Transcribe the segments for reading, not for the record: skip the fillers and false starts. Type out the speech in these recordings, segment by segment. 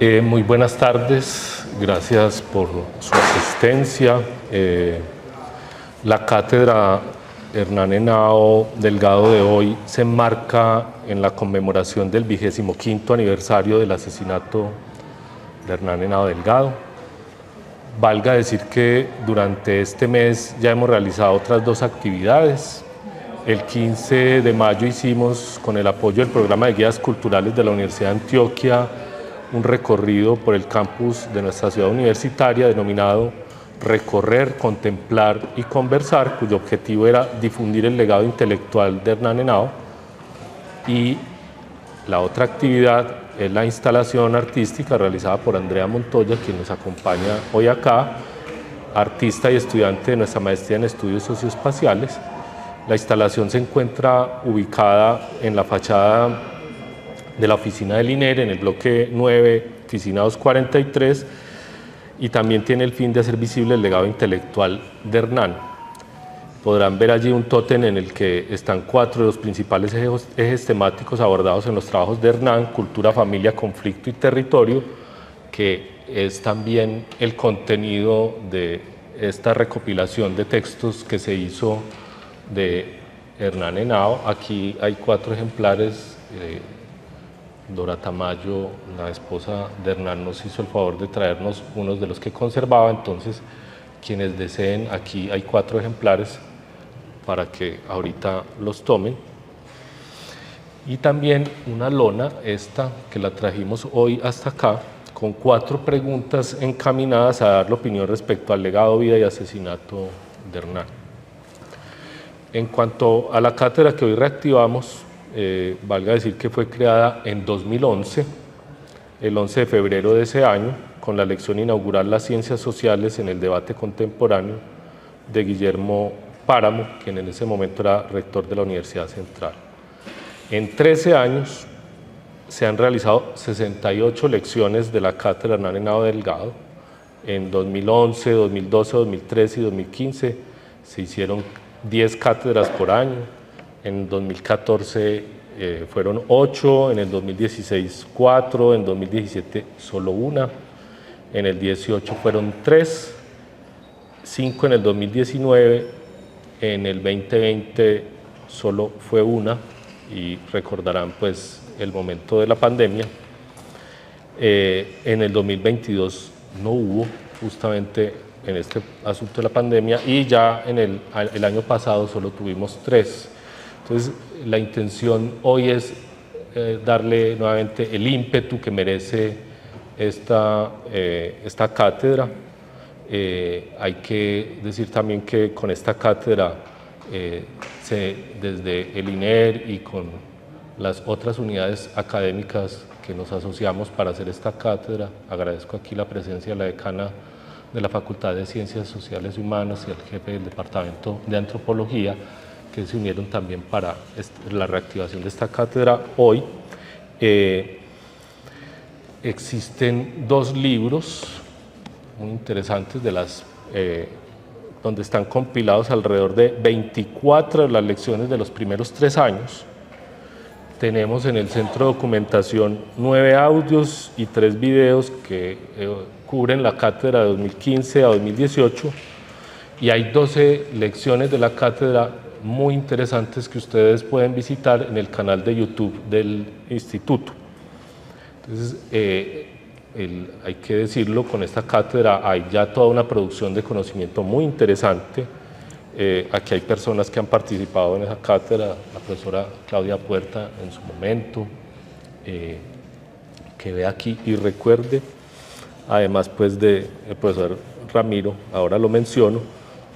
Muy buenas tardes, gracias por su asistencia. La cátedra Hernán Henao Delgado de hoy se enmarca en la conmemoración del 25º aniversario del asesinato de Hernán Henao Delgado. Valga decir que durante este mes ya hemos realizado otras dos actividades. El 15 de mayo hicimos, con el apoyo del programa de guías culturales de la Universidad de Antioquia, un recorrido por el campus de nuestra ciudad universitaria denominado Recorrer, Contemplar y Conversar, cuyo objetivo era difundir el legado intelectual de Hernán Henao. Y la otra actividad es la instalación artística realizada por Andrea Montoya, quien nos acompaña hoy acá, artista y estudiante de nuestra maestría en estudios socioespaciales. La instalación se encuentra ubicada en la fachada de la oficina del INER, en el bloque 9, oficina 243, y también tiene el fin de hacer visible el legado intelectual de Hernán. Podrán ver allí un tótem en el que están 4 de los principales ejes temáticos abordados en los trabajos de Hernán: cultura, familia, conflicto y territorio, que es también el contenido de esta recopilación de textos que se hizo de Hernán Henao. Aquí hay 4 ejemplares. Dora Tamayo, la esposa de Hernán, nos hizo el favor de traernos unos de los que conservaba, entonces quienes deseen, aquí hay 4 ejemplares para que ahorita los tomen. Y también una lona, esta que la trajimos hoy hasta acá, con 4 preguntas encaminadas a dar la opinión respecto al legado, vida y asesinato de Hernán. En cuanto a la cátedra que hoy reactivamos, valga decir que fue creada en 2011, el 11 de febrero de ese año, con la lección inaugural Las ciencias sociales en el debate contemporáneo, de Guillermo Páramo, quien en ese momento era rector de la Universidad Central. En 13 años se han realizado 68 lecciones de la cátedra Hernán Henao Delgado. En 2011, 2012, 2013 y 2015 se hicieron 10 cátedras por año. En 2014 fueron 8, en el 2016 4, en 2017 solo 1, en el 18 fueron 3, 5 en el 2019, en el 2020 solo fue 1, y recordarán pues el momento de la pandemia. En el 2022 no hubo, justamente en este asunto de la pandemia, y ya en el año pasado solo tuvimos 3. Entonces, la intención hoy es darle nuevamente el ímpetu que merece esta cátedra. Hay que decir también que con esta cátedra, desde el INER y con las otras unidades académicas que nos asociamos para hacer esta cátedra, agradezco aquí la presencia de la decana de la Facultad de Ciencias Sociales y Humanas y al jefe del Departamento de Antropología, que se unieron también para la reactivación de esta cátedra hoy. Existen 2 libros muy interesantes donde están compilados alrededor de 24 de las lecciones de los primeros 3 años. Tenemos en el centro de documentación 9 audios y 3 videos que cubren la cátedra de 2015 a 2018, y hay 12 lecciones de la cátedra muy interesantes que ustedes pueden visitar en el canal de YouTube del Instituto. Entonces, hay que decirlo, con esta cátedra hay ya toda una producción de conocimiento muy interesante. Aquí hay personas que han participado en esa cátedra, la profesora Claudia Puerta en su momento, que ve aquí y recuerde, además pues del profesor Ramiro, ahora lo menciono,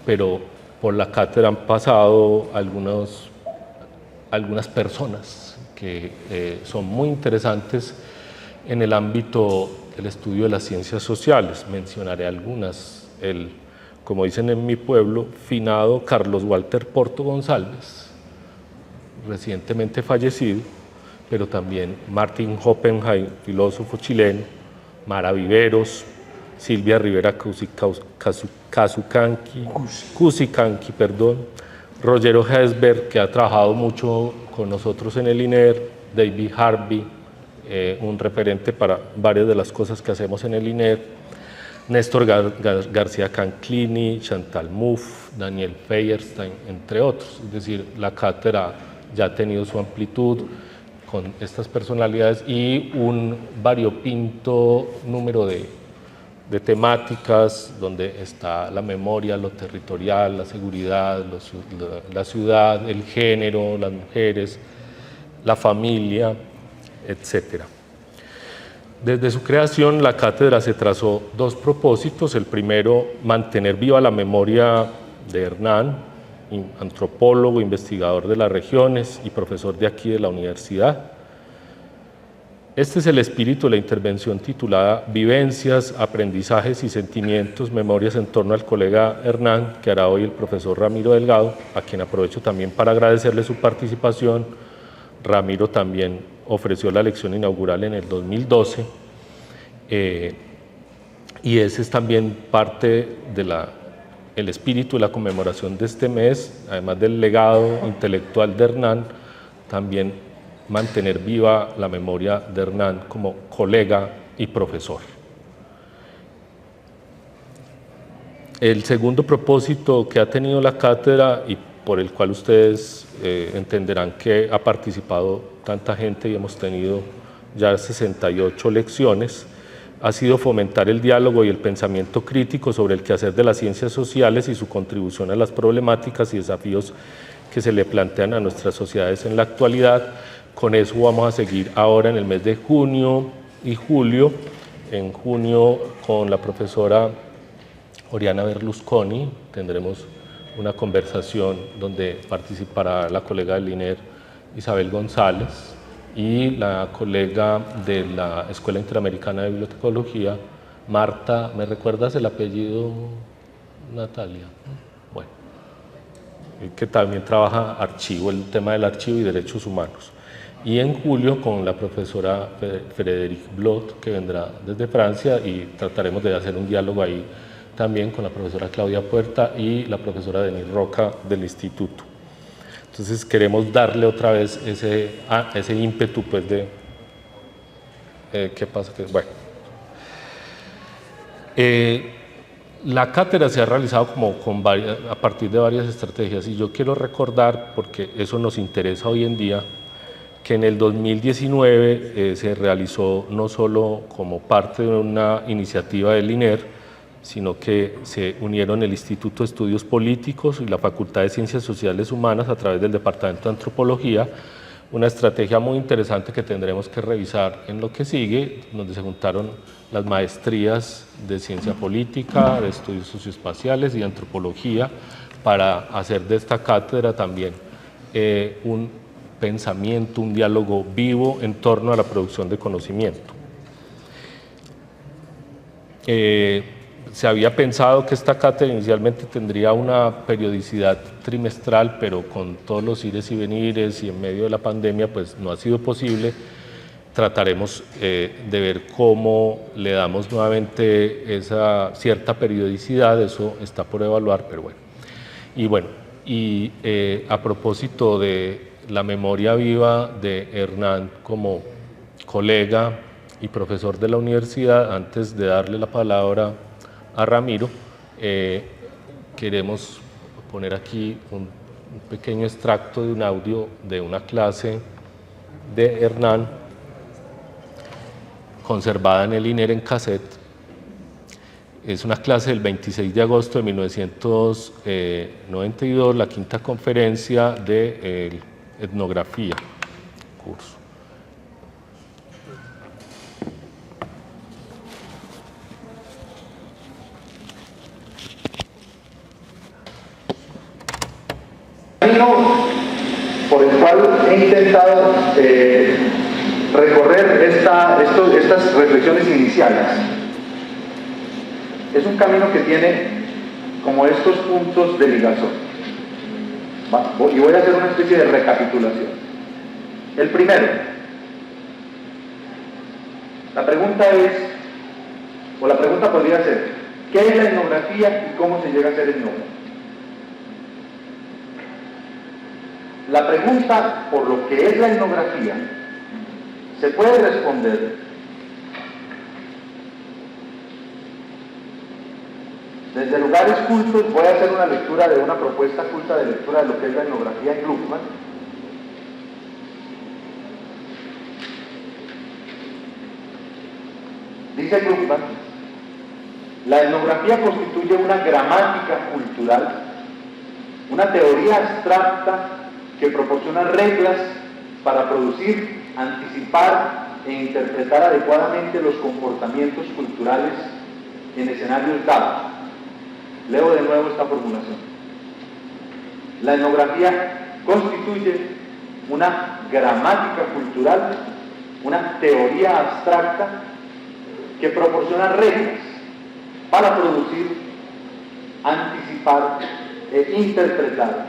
pero por la cátedra han pasado algunas personas que son muy interesantes en el ámbito del estudio de las ciencias sociales. Mencionaré algunas. Como dicen en mi pueblo, finado Carlos Walter Porto González, recientemente fallecido, pero también Martin Oppenheim, filósofo chileno, Mara Viveros, Silvia Rivera Cusicanqui, Rogero Hesberg, que ha trabajado mucho con nosotros en el INER, David Harvey, un referente para varias de las cosas que hacemos en el INER, Néstor García Canclini, Chantal Mouffe, Daniel Feierstein, entre otros. Es decir, la cátedra ya ha tenido su amplitud con estas personalidades y un variopinto número de temáticas donde está la memoria, lo territorial, la seguridad, la ciudad, el género, las mujeres, la familia, etc. Desde su creación, la cátedra se trazó dos propósitos. El primero, mantener viva la memoria de Hernán, antropólogo, investigador de las regiones y profesor de aquí de la universidad. Este es el espíritu de la intervención titulada Vivencias, aprendizajes y sentimientos, memorias en torno al colega Hernán, que hará hoy el profesor Ramiro Delgado, a quien aprovecho también para agradecerle su participación. Ramiro también ofreció la lección inaugural en el 2012 y ese es también parte del espíritu de la conmemoración de este mes, además del legado intelectual de Hernán, también mantener viva la memoria de Hernán como colega y profesor. El segundo propósito que ha tenido la cátedra y por el cual ustedes entenderán que ha participado tanta gente y hemos tenido ya 68 lecciones, ha sido fomentar el diálogo y el pensamiento crítico sobre el quehacer de las ciencias sociales y su contribución a las problemáticas y desafíos que se le plantean a nuestras sociedades en la actualidad. Con eso vamos a seguir ahora en el mes de junio y julio. En junio con la profesora Oriana Berlusconi tendremos una conversación donde participará la colega del INER Isabel González y la colega de la Escuela Interamericana de Bibliotecología, Marta, ¿me recuerdas el apellido, Natalia? Bueno, que también trabaja archivo, el tema del archivo y derechos humanos. Y en julio con la profesora Frédérique Blot, que vendrá desde Francia, y trataremos de hacer un diálogo ahí también con la profesora Claudia Puerta y la profesora Denise Roca del instituto. Entonces queremos darle otra vez ese ímpetu pues de ¿qué pasa? Bueno, la cátedra se ha realizado a partir de varias estrategias y yo quiero recordar, porque eso nos interesa hoy en día, que en el 2019 se realizó no solo como parte de una iniciativa del INER, sino que se unieron el Instituto de Estudios Políticos y la Facultad de Ciencias Sociales Humanas a través del Departamento de Antropología, una estrategia muy interesante que tendremos que revisar en lo que sigue, donde se juntaron las maestrías de Ciencia Política, de Estudios Socioespaciales y Antropología, para hacer de esta cátedra también un pensamiento, un diálogo vivo en torno a la producción de conocimiento. Se había pensado que esta cátedra inicialmente tendría una periodicidad trimestral, pero con todos los ires y venires y en medio de la pandemia pues no ha sido posible. Trataremos de ver cómo le damos nuevamente esa cierta periodicidad, eso está por evaluar, pero bueno. Y a propósito de la memoria viva de Hernán como colega y profesor de la universidad, antes de darle la palabra a Ramiro, queremos poner aquí un pequeño extracto de un audio de una clase de Hernán conservada en el INER en cassette. Es una clase del 26 de agosto de 1992, la quinta conferencia de etnografía, curso. Por el cual he intentado recorrer estas reflexiones iniciales. Es un camino que tiene como estos puntos de ligación. Y voy a hacer una especie de recapitulación. El primero, la pregunta podría ser, ¿qué es la etnografía y cómo se llega a ser etnógrafo? La pregunta por lo que es la etnografía Se puede responder desde lugares cultos. Voy a hacer una lectura de una propuesta culta de lectura de lo que es la etnografía en Gluckman. Dice Gluckman: la etnografía constituye una gramática cultural, una teoría abstracta que proporciona reglas para producir, anticipar e interpretar adecuadamente los comportamientos culturales en escenarios dados. Leo de nuevo esta formulación. La etnografía constituye una gramática cultural, una teoría abstracta que proporciona reglas para producir, anticipar e interpretar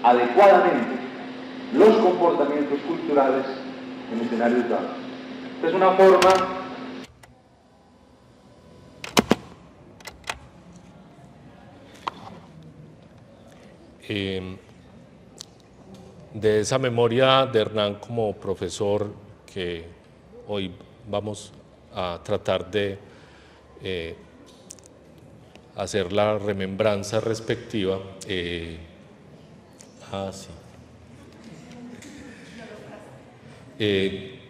adecuadamente los comportamientos culturales en escenarios dados. Es una forma de esa memoria de Hernán como profesor que hoy vamos a tratar de hacer la remembranza respectiva.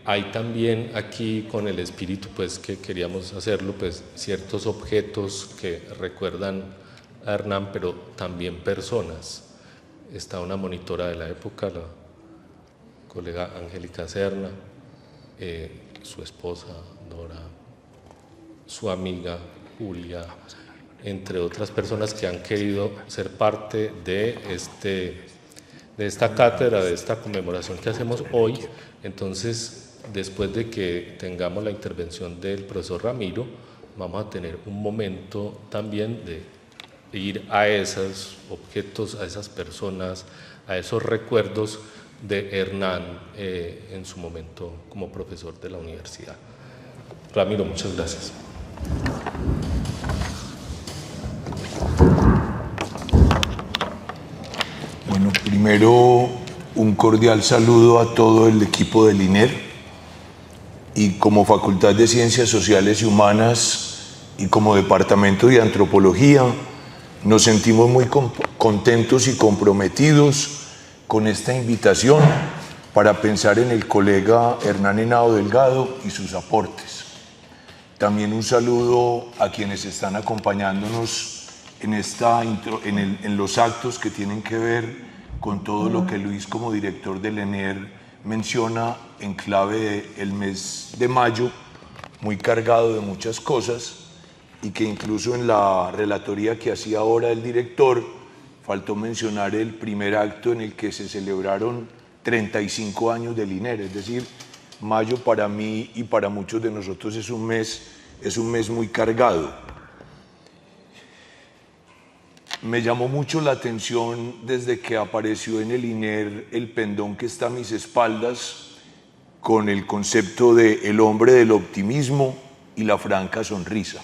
Hay también aquí, con el espíritu pues que queríamos hacerlo, pues ciertos objetos que recuerdan a Hernán, pero también personas. Está una monitora de la época, la colega Angélica Serna, su esposa Dora, su amiga Julia, entre otras personas que han querido ser parte de esta cátedra, de esta conmemoración que hacemos hoy. Entonces, después de que tengamos la intervención del profesor Ramiro, vamos a tener un momento también de ir a esos objetos, a esas personas, a esos recuerdos de Hernán en su momento como profesor de la universidad. Ramiro, muchas gracias. Bueno, primero un cordial saludo a todo el equipo del INER, y como Facultad de Ciencias Sociales y Humanas y como Departamento de Antropología nos sentimos muy contentos y comprometidos con esta invitación para pensar en el colega Hernán Henao Delgado y sus aportes. También un saludo a quienes están acompañándonos en los actos que tienen que ver con todo lo que Luis, como director del ENER, menciona en clave del mes de mayo, muy cargado de muchas cosas, y que incluso en la relatoría que hacía ahora el director, faltó mencionar el primer acto en el que se celebraron 35 años del INER. Es decir, mayo para mí y para muchos de nosotros es un mes muy cargado. Me llamó mucho la atención desde que apareció en el INER el pendón que está a mis espaldas con el concepto de el hombre del optimismo y la franca sonrisa.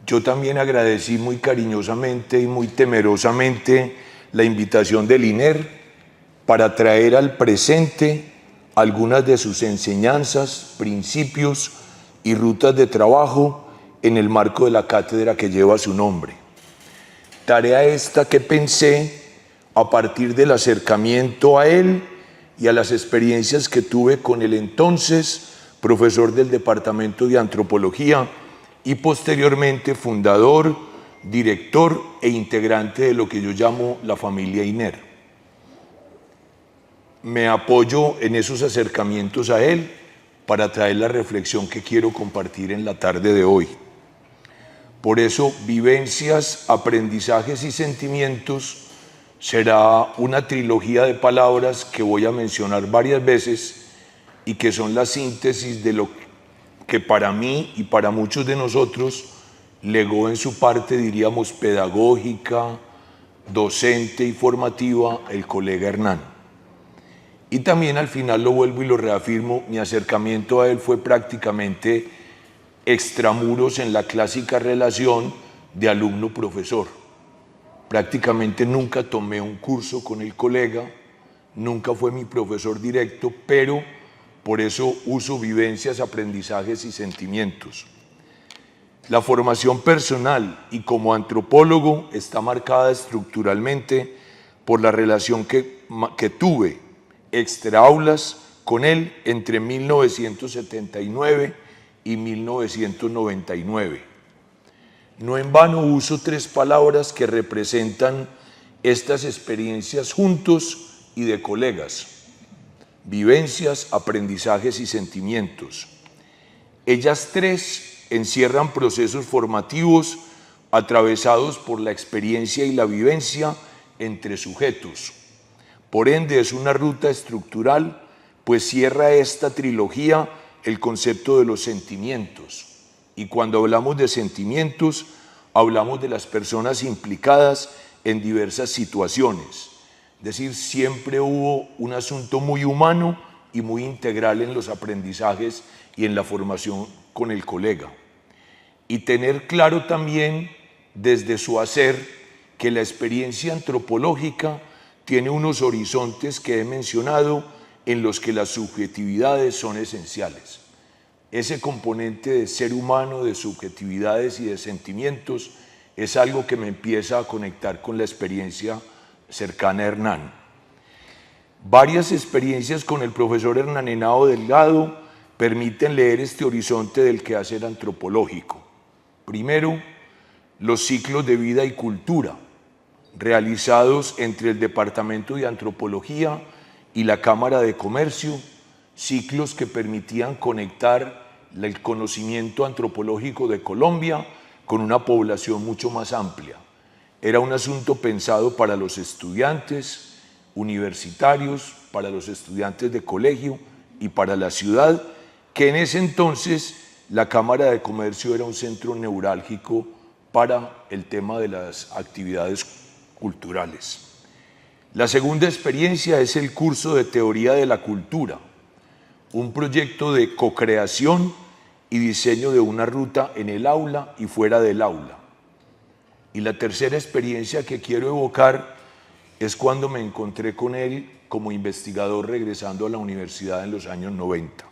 Yo también agradecí muy cariñosamente y muy temerosamente la invitación del INER para traer al presente algunas de sus enseñanzas, principios y rutas de trabajo en el marco de la cátedra que lleva su nombre. Tarea esta que pensé a partir del acercamiento a él y a las experiencias que tuve con el entonces profesor del Departamento de Antropología y posteriormente fundador, director e integrante de lo que yo llamo la familia INER. Me apoyo en esos acercamientos a él para traer la reflexión que quiero compartir en la tarde de hoy. Por eso, vivencias, aprendizajes y sentimientos será una trilogía de palabras que voy a mencionar varias veces y que son la síntesis de lo que para mí y para muchos de nosotros legó en su parte, diríamos, pedagógica, docente y formativa el colega Hernán. Y también al final lo vuelvo y lo reafirmo, mi acercamiento a él fue prácticamente extramuros en la clásica relación de alumno-profesor. Prácticamente nunca tomé un curso con el colega, nunca fue mi profesor directo, pero Por eso uso vivencias, aprendizajes y sentimientos. La formación personal y como antropólogo está marcada estructuralmente por la relación que tuve extra aulas con él entre 1979 y 1999. No en vano uso tres palabras que representan estas experiencias juntos y de colegas: vivencias, aprendizajes y sentimientos. Ellas tres encierran procesos formativos atravesados por la experiencia y la vivencia entre sujetos. Por ende, es una ruta estructural, pues cierra esta trilogía el concepto de los sentimientos. Y cuando hablamos de sentimientos, hablamos de las personas implicadas en diversas situaciones. Es decir, siempre hubo un asunto muy humano y muy integral en los aprendizajes y en la formación con el colega. Y tener claro también desde su hacer que la experiencia antropológica tiene unos horizontes que he mencionado en los que las subjetividades son esenciales. Ese componente de ser humano, de subjetividades y de sentimientos es algo que me empieza a conectar con la experiencia cercana a Hernán. Varias experiencias con el profesor Hernán Henao Delgado permiten leer este horizonte del quehacer antropológico. Primero, los ciclos de vida y cultura, realizados entre el Departamento de Antropología y la Cámara de Comercio, ciclos que permitían conectar el conocimiento antropológico de Colombia con una población mucho más amplia. Era un asunto pensado para los estudiantes universitarios, para los estudiantes de colegio y para la ciudad, que en ese entonces la Cámara de Comercio era un centro neurálgico para el tema de las actividades culturales. La segunda experiencia es el curso de Teoría de la Cultura, un proyecto de co-creación y diseño de una ruta en el aula y fuera del aula. Y la tercera experiencia que quiero evocar es cuando me encontré con él como investigador regresando a la universidad en los años 90.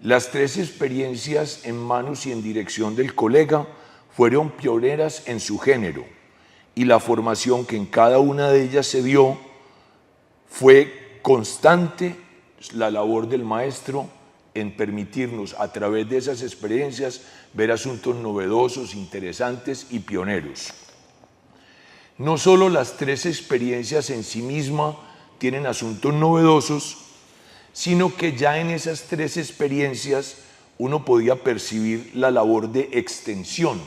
Las tres experiencias en manos y en dirección del colega fueron pioneras en su género, y la formación que en cada una de ellas se dio fue constante la labor del maestro en permitirnos a través de esas experiencias ver asuntos novedosos, interesantes y pioneros. No solo las tres experiencias en sí mismas tienen asuntos novedosos, sino que ya en esas tres experiencias uno podía percibir la labor de extensión,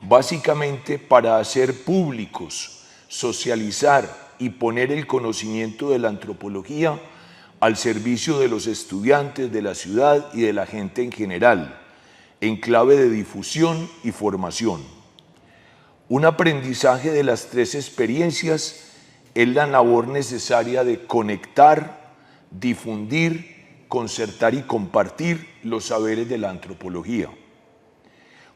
básicamente para hacer públicos, socializar y poner el conocimiento de la antropología al servicio de los estudiantes de la ciudad y de la gente en general, en clave de difusión y formación. Un aprendizaje de las tres experiencias es la labor necesaria de conectar, difundir, concertar y compartir los saberes de la antropología.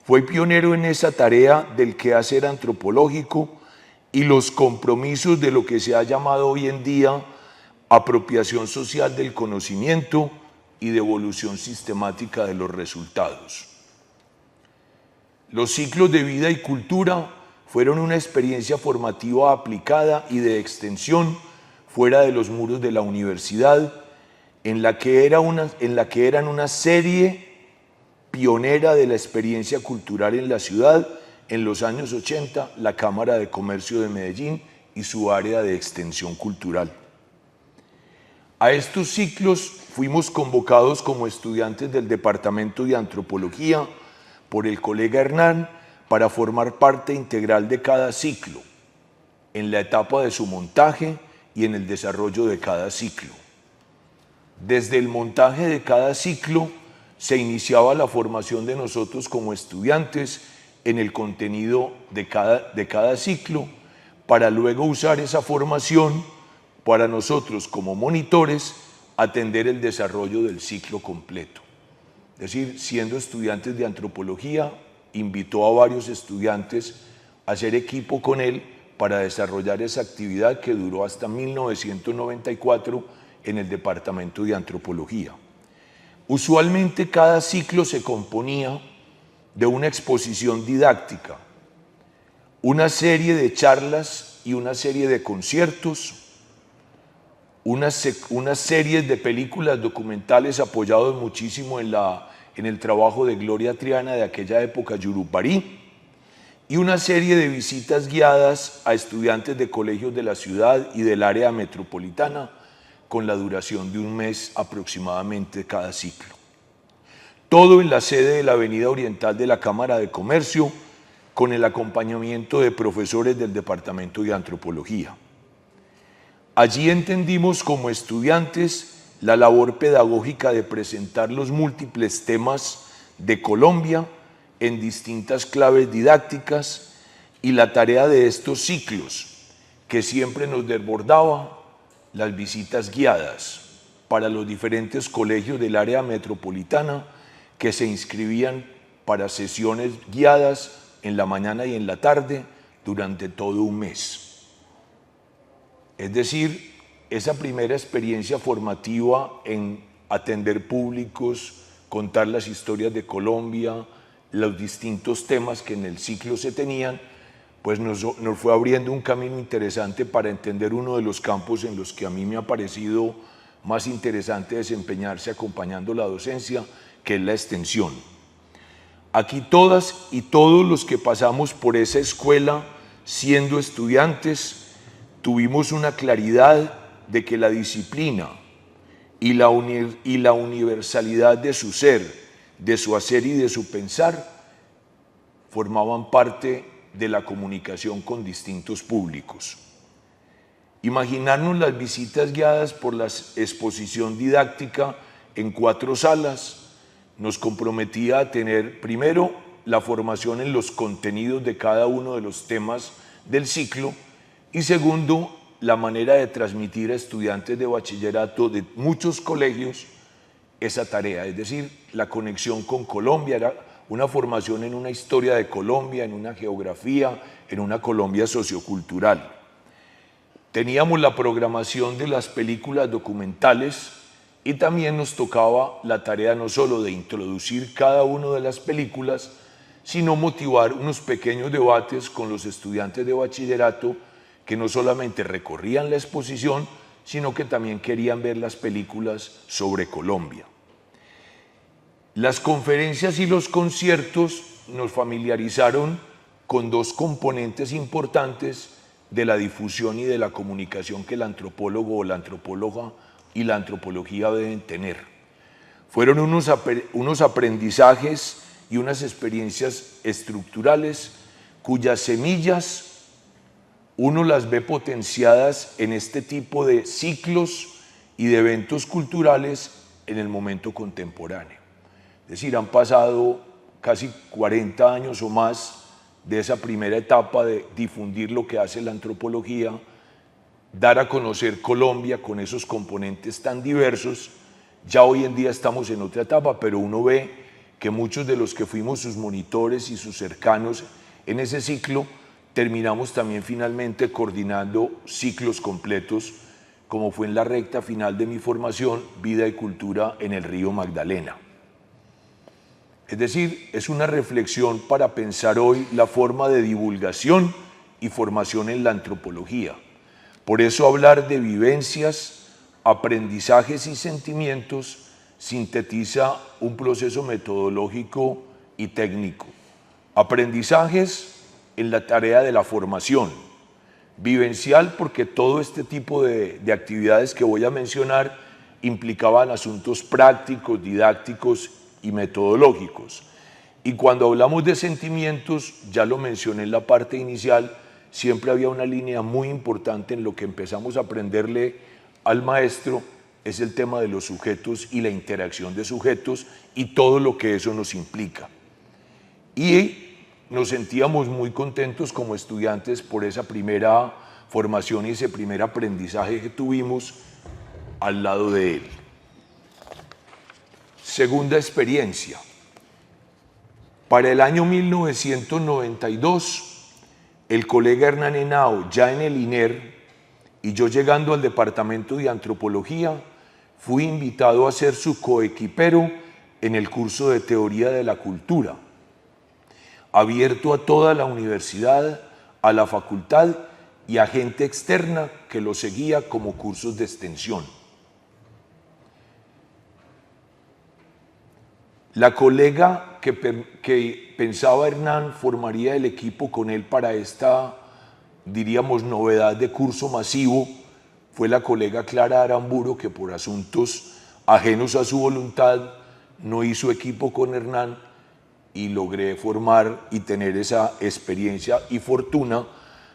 Fue pionero en esa tarea del quehacer antropológico y los compromisos de lo que se ha llamado hoy en día apropiación social del conocimiento y devolución sistemática de los resultados. Los ciclos de vida y cultura fueron una experiencia formativa aplicada y de extensión fuera de los muros de la universidad, en la que eran una serie pionera de la experiencia cultural en la ciudad. En los años 80, la Cámara de Comercio de Medellín y su área de extensión cultural. A estos ciclos fuimos convocados como estudiantes del Departamento de Antropología por el colega Hernán para formar parte integral de cada ciclo, en la etapa de su montaje y en el desarrollo de cada ciclo. Desde el montaje de cada ciclo se iniciaba la formación de nosotros como estudiantes en el contenido de cada ciclo, para luego usar esa formación para nosotros como monitores atender el desarrollo del ciclo completo. Es decir, siendo estudiantes de antropología, invitó a varios estudiantes a hacer equipo con él para desarrollar esa actividad que duró hasta 1994 en el departamento de antropología. Usualmente cada ciclo se componía de una exposición didáctica, una serie de charlas y una serie de conciertos, unas series de películas documentales apoyados muchísimo en el trabajo de Gloria Triana de aquella época, Yurupari, y una serie de visitas guiadas a estudiantes de colegios de la ciudad y del área metropolitana con la duración de un mes aproximadamente cada ciclo. Todo en la sede de la Avenida Oriental de la Cámara de Comercio, con el acompañamiento de profesores del Departamento de Antropología. Allí entendimos como estudiantes la labor pedagógica de presentar los múltiples temas de Colombia en distintas claves didácticas y la tarea de estos ciclos, que siempre nos desbordaba, las visitas guiadas para los diferentes colegios del área metropolitana que se inscribían para sesiones guiadas en la mañana y en la tarde durante todo un mes. Es decir, esa primera experiencia formativa en atender públicos, contar las historias de Colombia, los distintos temas que en el ciclo se tenían, pues nos fue abriendo un camino interesante para entender uno de los campos en los que a mí me ha parecido más interesante desempeñarse acompañando la docencia, que es la extensión. Aquí todas y todos los que pasamos por esa escuela siendo estudiantes tuvimos una claridad de que la disciplina y la universalidad de su ser, de su hacer y de su pensar formaban parte de la comunicación con distintos públicos. Imaginarnos las visitas guiadas por la exposición didáctica en 4 salas nos comprometía a tener, primero, la formación en los contenidos de cada uno de los temas del ciclo y segundo, la manera de transmitir a estudiantes de bachillerato de muchos colegios esa tarea, es decir, la conexión con Colombia, era una formación en una historia de Colombia, en una geografía, en una Colombia sociocultural. Teníamos la programación de las películas documentales y también nos tocaba la tarea no solo de introducir cada una de las películas, sino motivar unos pequeños debates con los estudiantes de bachillerato que no solamente recorrían la exposición, sino que también querían ver las películas sobre Colombia. Las conferencias y los conciertos nos familiarizaron con 2 componentes importantes de la difusión y de la comunicación que el antropólogo o la antropóloga y la antropología deben tener. Fueron unos aprendizajes y unas experiencias estructurales cuyas semillas uno las ve potenciadas en este tipo de ciclos y de eventos culturales en el momento contemporáneo. Es decir, han pasado casi 40 años o más de esa primera etapa de difundir lo que hace la antropología, dar a conocer Colombia con esos componentes tan diversos. Ya hoy en día estamos en otra etapa, pero uno ve que muchos de los que fuimos sus monitores y sus cercanos en ese ciclo, terminamos también finalmente coordinando ciclos completos, como fue en la recta final de mi formación, Vida y Cultura en el Río Magdalena. Es decir, es una reflexión para pensar hoy la forma de divulgación y formación en la antropología. Por eso hablar de vivencias, aprendizajes y sentimientos sintetiza un proceso metodológico y técnico. Aprendizajes en la tarea de la formación, vivencial porque todo este tipo de actividades que voy a mencionar implicaban asuntos prácticos, didácticos y metodológicos. Y cuando hablamos de sentimientos, ya lo mencioné en la parte inicial, siempre había una línea muy importante en lo que empezamos a aprenderle al maestro, es el tema de los sujetos y la interacción de sujetos y todo lo que eso nos implica. Y nos sentíamos muy contentos como estudiantes por esa primera formación y ese primer aprendizaje que tuvimos al lado de él. Segunda experiencia. Para el año 1992, el colega Hernán Henao, ya en el INER, y yo llegando al departamento de antropología, fui invitado a ser su coequipero en el curso de Teoría de la Cultura, abierto a toda la universidad, a la facultad y a gente externa que lo seguía como cursos de extensión. La colega que pensaba Hernán formaría el equipo con él para esta, diríamos, novedad de curso masivo fue la colega Clara Aramburo, que por asuntos ajenos a su voluntad no hizo equipo con Hernán, y logré formar y tener esa experiencia y fortuna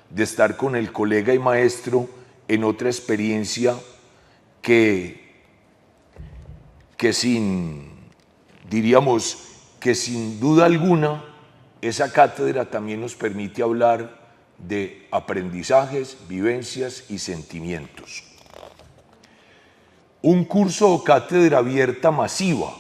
de estar con el colega y maestro en otra experiencia que diríamos que sin duda alguna esa cátedra también nos permite hablar de aprendizajes, vivencias y sentimientos. Un curso o cátedra abierta masiva,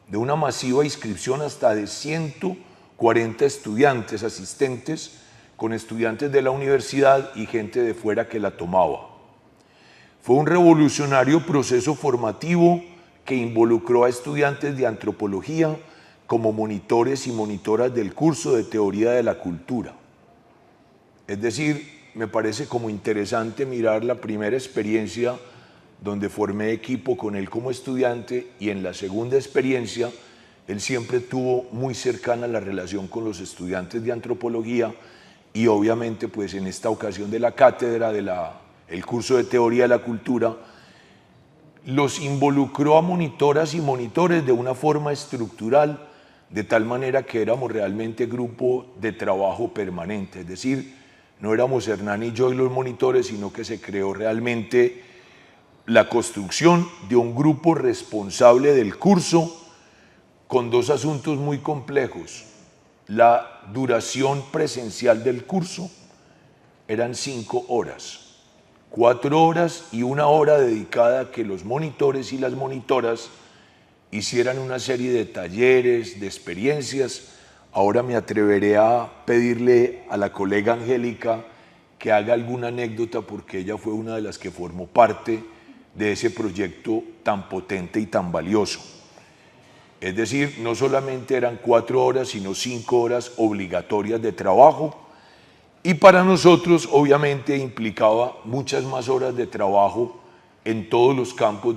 de una masiva inscripción hasta de 140 estudiantes asistentes, con estudiantes de la universidad y gente de fuera que la tomaba. Fue un revolucionario proceso formativo que involucró a estudiantes de antropología como monitores y monitoras del curso de Teoría de la Cultura. Es decir, me parece como interesante mirar la primera experiencia donde formé equipo con él como estudiante, y en la segunda experiencia él siempre tuvo muy cercana la relación con los estudiantes de antropología, y obviamente pues en esta ocasión de la cátedra el curso de Teoría de la Cultura los involucró a monitoras y monitores de una forma estructural, de tal manera que éramos realmente grupo de trabajo permanente, es decir, no éramos Hernán y yo y los monitores, sino que se creó realmente la construcción de un grupo responsable del curso con dos asuntos muy complejos. La duración presencial del curso eran 5 horas, 4 horas y 1 hora dedicada a que los monitores y las monitoras hicieran una serie de talleres, de experiencias. Ahora me atreveré a pedirle a la colega Angélica que haga alguna anécdota, porque ella fue una de las que formó parte de ese proyecto tan potente y tan valioso. Es decir, no solamente eran 4 horas, sino 5 horas obligatorias de trabajo, y para nosotros obviamente implicaba muchas más horas de trabajo en todos los campos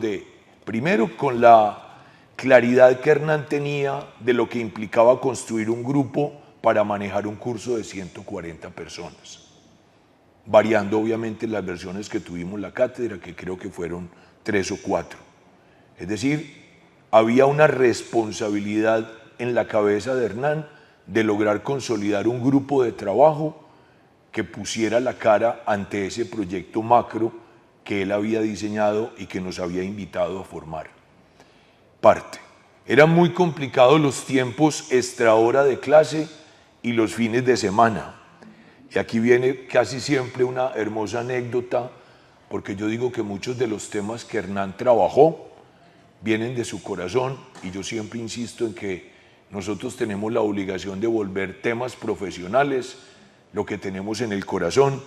primero con la claridad que Hernán tenía de lo que implicaba construir un grupo para manejar un curso de 140 personas, variando obviamente las versiones que tuvimos la cátedra, que creo que fueron 3 o 4. Es decir, había una responsabilidad en la cabeza de Hernán de lograr consolidar un grupo de trabajo que pusiera la cara ante ese proyecto macro que él había diseñado y que nos había invitado a formar parte. Eran muy complicados los tiempos extra hora de clase y los fines de semana. Y aquí viene casi siempre una hermosa anécdota, porque yo digo que muchos de los temas que Hernán trabajó vienen de su corazón, y yo siempre insisto en que nosotros tenemos la obligación de volver temas profesionales lo que tenemos en el corazón,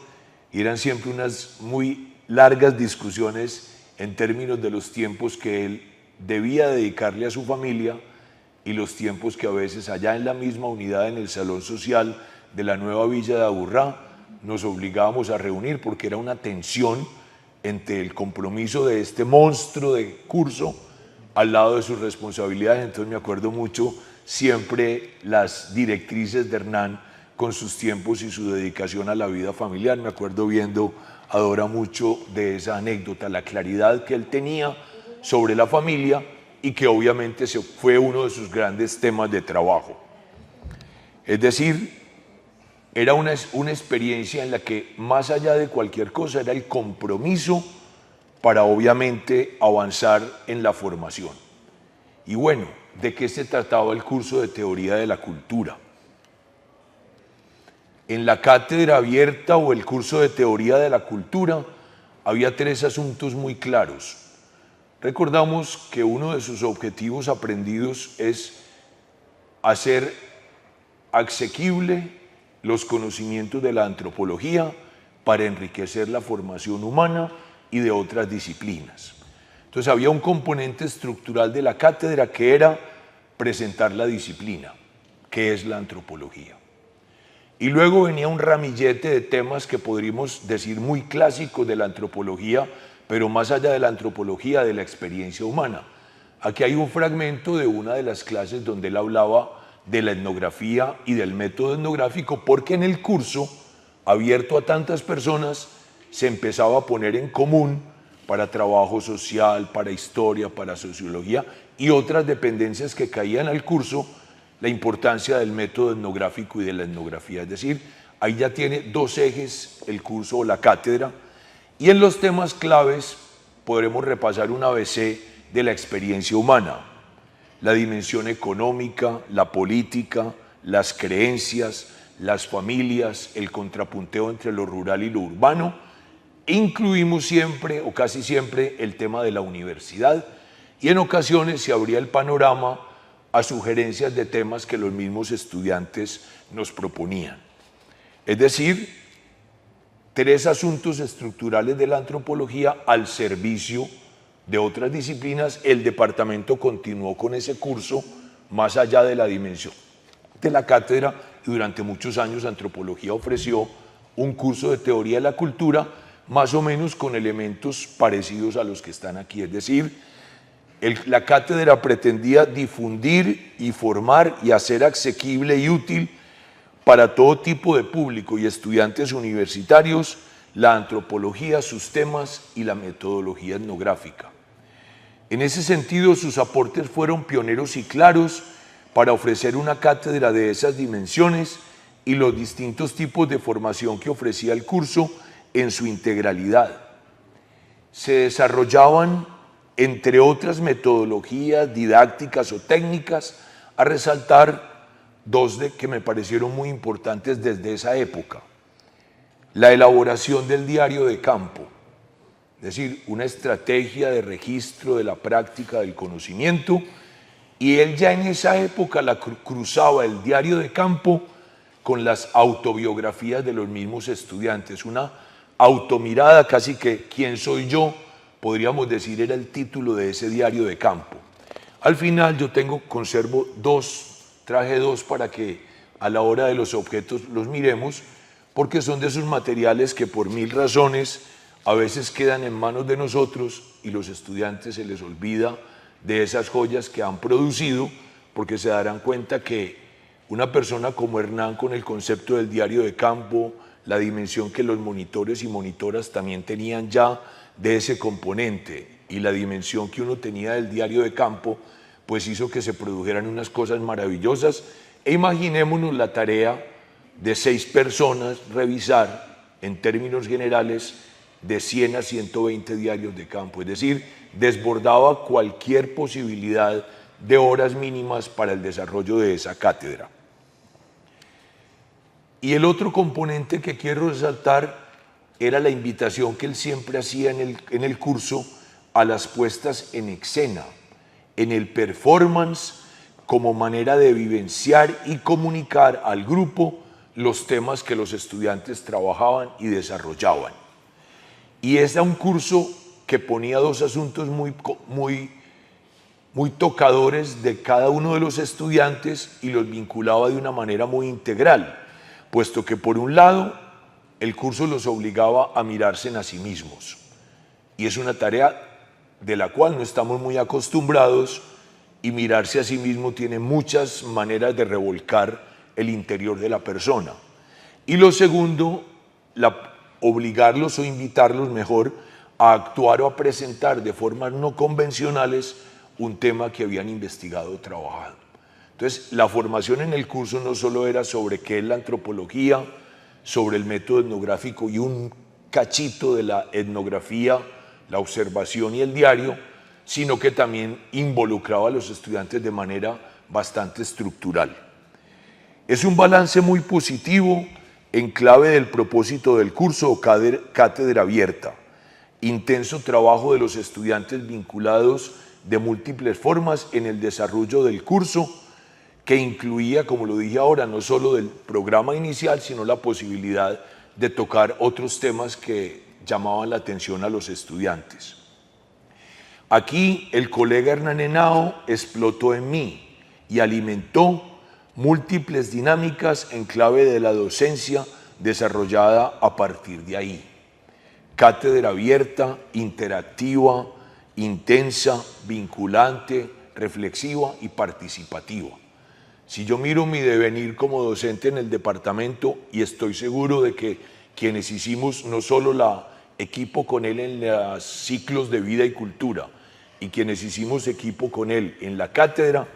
y eran siempre unas muy largas discusiones en términos de los tiempos que él debía dedicarle a su familia y los tiempos que a veces allá en la misma unidad, en el salón social de la nueva villa de Aburrá, nos obligábamos a reunir, porque era una tensión entre el compromiso de este monstruo de curso al lado de sus responsabilidades. Entonces me acuerdo mucho siempre las directrices de Hernán con sus tiempos y su dedicación a la vida familiar. Me acuerdo viendo a Dora mucho de esa anécdota, la claridad que él tenía sobre la familia, y que obviamente fue uno de sus grandes temas de trabajo. Es decir, era una experiencia en la que más allá de cualquier cosa era el compromiso para obviamente avanzar en la formación. Y bueno, ¿de qué se trataba el curso de Teoría de la Cultura? En la cátedra abierta o el curso de Teoría de la Cultura había 3 asuntos muy claros. Recordamos que uno de sus objetivos aprendidos es hacer asequible los conocimientos de la antropología para enriquecer la formación humana y de otras disciplinas. Entonces había un componente estructural de la cátedra que era presentar la disciplina, que es la antropología. Y luego venía un ramillete de temas que podríamos decir muy clásicos de la antropología, pero más allá de la antropología, de la experiencia humana. Aquí hay un fragmento de una de las clases donde él hablaba de la etnografía y del método etnográfico, porque en el curso, abierto a tantas personas, se empezaba a poner en común para trabajo social, para historia, para sociología y otras dependencias que caían al curso, la importancia del método etnográfico y de la etnografía. Es decir, ahí ya tiene dos ejes el curso o la cátedra, y en los temas claves podremos repasar un ABC de la experiencia humana, la dimensión económica, la política, las creencias, las familias, el contrapunteo entre lo rural y lo urbano. Incluimos siempre o casi siempre el tema de la universidad y en ocasiones se abría el panorama a sugerencias de temas que los mismos estudiantes nos proponían. Es decir, tres asuntos estructurales de la antropología al servicio de otras disciplinas. El departamento continuó con ese curso más allá de la dimensión de la cátedra y durante muchos años antropología ofreció un curso de teoría de la cultura más o menos con elementos parecidos a los que están aquí. Es decir, la cátedra pretendía difundir y formar y hacer asequible y útil para todo tipo de público y estudiantes universitarios la antropología, sus temas y la metodología etnográfica. En ese sentido, sus aportes fueron pioneros y claros para ofrecer una cátedra de esas dimensiones y los distintos tipos de formación que ofrecía el curso en su integralidad. Se desarrollaban, entre otras metodologías didácticas o técnicas, a resaltar dos que me parecieron muy importantes desde esa época. La elaboración del diario de campo, es decir, una estrategia de registro de la práctica del conocimiento, y él ya en esa época la cruzaba el diario de campo con las autobiografías de los mismos estudiantes, una automirada, casi que ¿quién soy yo?, podríamos decir, era el título de ese diario de campo. Al final yo conservo traje dos para que a la hora de los objetos los miremos, porque son de esos materiales que por mil razones a veces quedan en manos de nosotros y los estudiantes se les olvida de esas joyas que han producido, porque se darán cuenta que una persona como Hernán, con el concepto del diario de campo, la dimensión que los monitores y monitoras también tenían ya de ese componente y la dimensión que uno tenía del diario de campo, pues hizo que se produjeran unas cosas maravillosas. E imaginémonos la tarea de 6 personas revisar, en términos generales, de 100 a 120 diarios de campo, es decir, desbordaba cualquier posibilidad de horas mínimas para el desarrollo de esa cátedra. Y el otro componente que quiero resaltar era la invitación que él siempre hacía en el curso a las puestas en escena, en el performance, como manera de vivenciar y comunicar al grupo los temas que los estudiantes trabajaban y desarrollaban. Y era un curso que ponía dos asuntos muy tocadores de cada uno de los estudiantes y los vinculaba de una manera muy integral, puesto que por un lado el curso los obligaba a mirarse en a sí mismos, y es una tarea de la cual no estamos muy acostumbrados, y mirarse a sí mismo tiene muchas maneras de revolcar el interior de la persona. Y lo segundo, obligarlos o invitarlos mejor a actuar o a presentar de formas no convencionales un tema que habían investigado o trabajado. Entonces, la formación en el curso no solo era sobre qué es la antropología, sobre el método etnográfico y un cachito de la etnografía, la observación y el diario, sino que también involucraba a los estudiantes de manera bastante estructural. Es un balance muy positivo en clave del propósito del curso o cátedra abierta. Intenso trabajo de los estudiantes vinculados de múltiples formas en el desarrollo del curso, que incluía, como lo dije ahora, no solo del programa inicial, sino la posibilidad de tocar otros temas que llamaban la atención a los estudiantes. Aquí el colega Hernán Henao explotó en mí y alimentó múltiples dinámicas en clave de la docencia desarrollada a partir de ahí. Cátedra abierta, interactiva, intensa, vinculante, reflexiva y participativa. Si yo miro mi devenir como docente en el departamento, y estoy seguro de que quienes hicimos no solo la equipo con él en los ciclos de vida y cultura, y quienes hicimos equipo con él en la cátedra,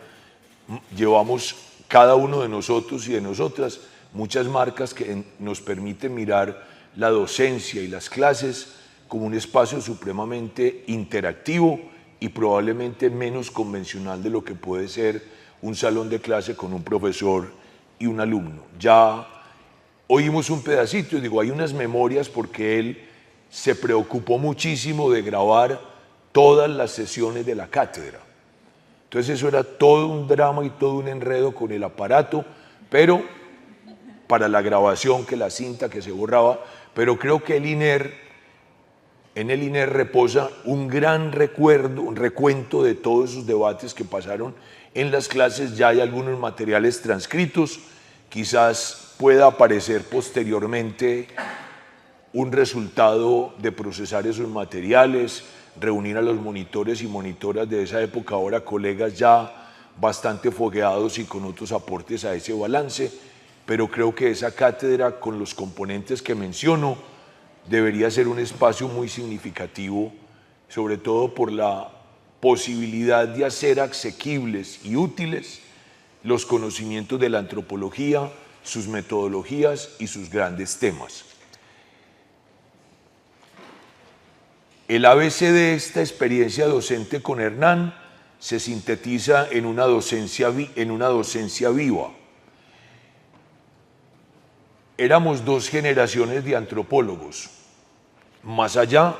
llevamos cada uno de nosotros y de nosotras muchas marcas que nos permiten mirar la docencia y las clases como un espacio supremamente interactivo y probablemente menos convencional de lo que puede ser un salón de clase con un profesor y un alumno. Ya oímos un pedacito y digo, hay unas memorias porque él se preocupó muchísimo de grabar todas las sesiones de la cátedra. Entonces eso era todo un drama y todo un enredo con el aparato, pero para la grabación, que la cinta que se borraba, pero creo que en el INER reposa un gran recuerdo, un recuento de todos esos debates que pasaron en las clases. Ya hay algunos materiales transcritos, quizás pueda aparecer posteriormente un resultado de procesar esos materiales, reunir a los monitores y monitoras de esa época, ahora colegas ya bastante fogueados y con otros aportes a ese balance, pero creo que esa cátedra con los componentes que menciono debería ser un espacio muy significativo, sobre todo por la posibilidad de hacer asequibles y útiles los conocimientos de la antropología, sus metodologías y sus grandes temas. El ABC de esta experiencia docente con Hernán se sintetiza en una docencia viva. Éramos dos generaciones de antropólogos, más allá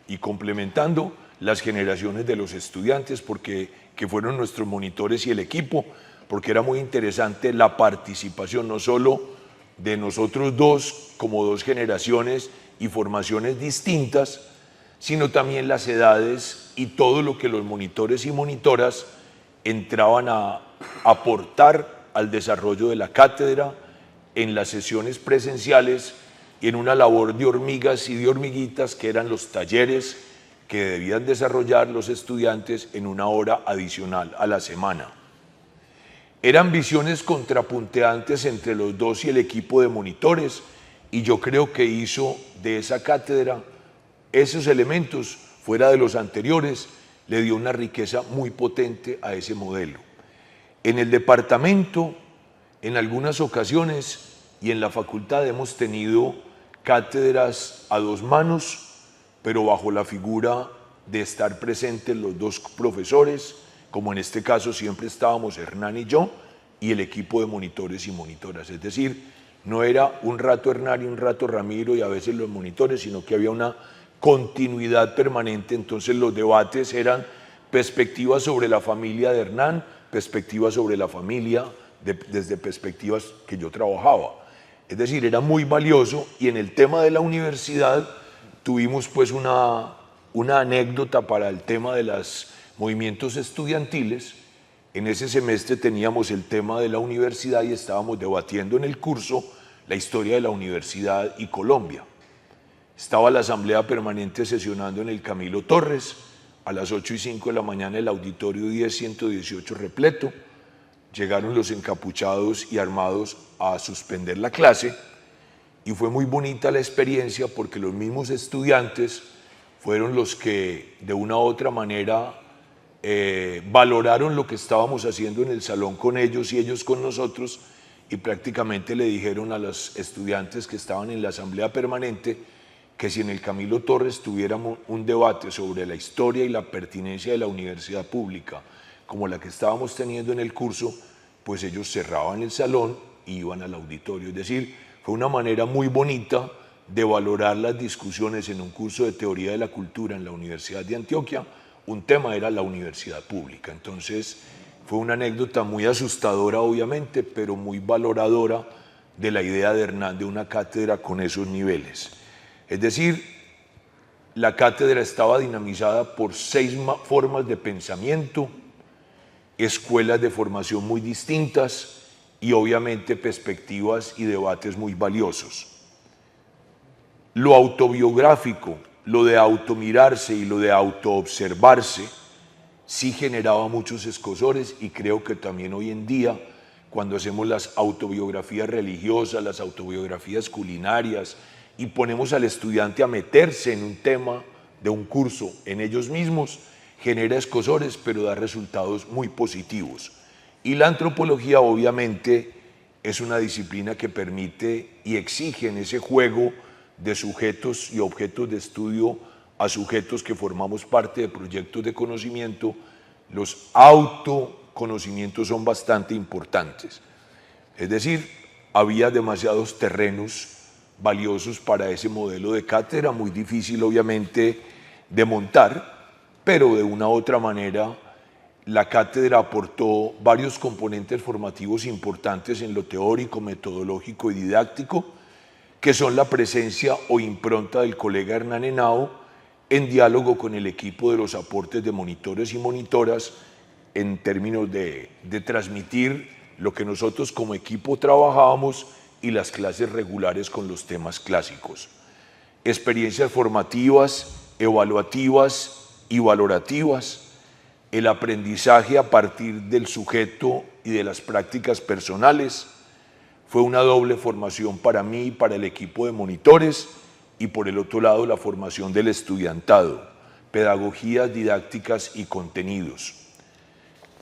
y complementando las generaciones de los estudiantes, que fueron nuestros monitores y el equipo, porque era muy interesante la participación no solo de nosotros dos como dos generaciones y formaciones distintas, sino también las edades y todo lo que los monitores y monitoras entraban a aportar al desarrollo de la cátedra en las sesiones presenciales y en una labor de hormigas y de hormiguitas que eran los talleres que debían desarrollar los estudiantes en una hora adicional a la semana. Eran visiones contrapunteantes entre los dos y el equipo de monitores, y yo creo que hizo de esa cátedra esos elementos, fuera de los anteriores, le dio una riqueza muy potente a ese modelo. En el departamento, en algunas ocasiones y en la facultad hemos tenido cátedras a dos manos, pero bajo la figura de estar presentes los dos profesores, como en este caso siempre estábamos Hernán y yo, y el equipo de monitores y monitoras. Es decir, no era un rato Hernán y un rato Ramiro y a veces los monitores, sino que había una continuidad permanente. Entonces los debates eran perspectivas sobre la familia de Hernán, perspectivas sobre la familia desde perspectivas que yo trabajaba. Es decir, era muy valioso, y en el tema de la universidad tuvimos pues una anécdota para el tema de los movimientos estudiantiles. En ese semestre teníamos el tema de la universidad y estábamos debatiendo en el curso la historia de la universidad y Colombia. Estaba la asamblea permanente sesionando en el Camilo Torres, a las 8:05 de la mañana el auditorio 10-118 repleto. Llegaron los encapuchados y armados a suspender la clase, y fue muy bonita la experiencia porque los mismos estudiantes fueron los que de una u otra manera valoraron lo que estábamos haciendo en el salón con ellos y ellos con nosotros, y prácticamente le dijeron a los estudiantes que estaban en la asamblea permanente que si en el Camilo Torres tuviéramos un debate sobre la historia y la pertinencia de la universidad pública como la que estábamos teniendo en el curso, pues ellos cerraban el salón y iban al auditorio. Es decir, fue una manera muy bonita de valorar las discusiones en un curso de teoría de la cultura en la Universidad de Antioquia. Un tema era la universidad pública. Entonces fue una anécdota muy asustadora obviamente, pero muy valoradora de la idea de Hernán de una cátedra con esos niveles. Es decir, La cátedra estaba dinamizada por 6 formas de pensamiento, escuelas de formación muy distintas y obviamente perspectivas y debates muy valiosos. Lo autobiográfico, lo de automirarse y lo de autoobservarse sí generaba muchos escozores, y creo que también hoy en día, cuando hacemos las autobiografías religiosas, las autobiografías culinarias, y ponemos al estudiante a meterse en un tema de un curso en ellos mismos, genera escozores, pero da resultados muy positivos. Y la antropología obviamente es una disciplina que permite y exige en ese juego de sujetos y objetos de estudio a sujetos que formamos parte de proyectos de conocimiento. Los autoconocimientos son bastante importantes. Es decir, había demasiados terrenos valiosos para ese modelo de cátedra, muy difícil obviamente de montar, pero de una u otra manera la cátedra aportó varios componentes formativos importantes en lo teórico, metodológico y didáctico, que son la presencia o impronta del colega Hernán Henao en diálogo con el equipo de los aportes de monitores y monitoras en términos de transmitir lo que nosotros como equipo trabajábamos y las clases regulares con los temas clásicos. Experiencias formativas, evaluativas y valorativas, el aprendizaje a partir del sujeto y de las prácticas personales. Fue una doble formación para mí y para el equipo de monitores, y por el otro lado la formación del estudiantado, pedagogías didácticas y contenidos.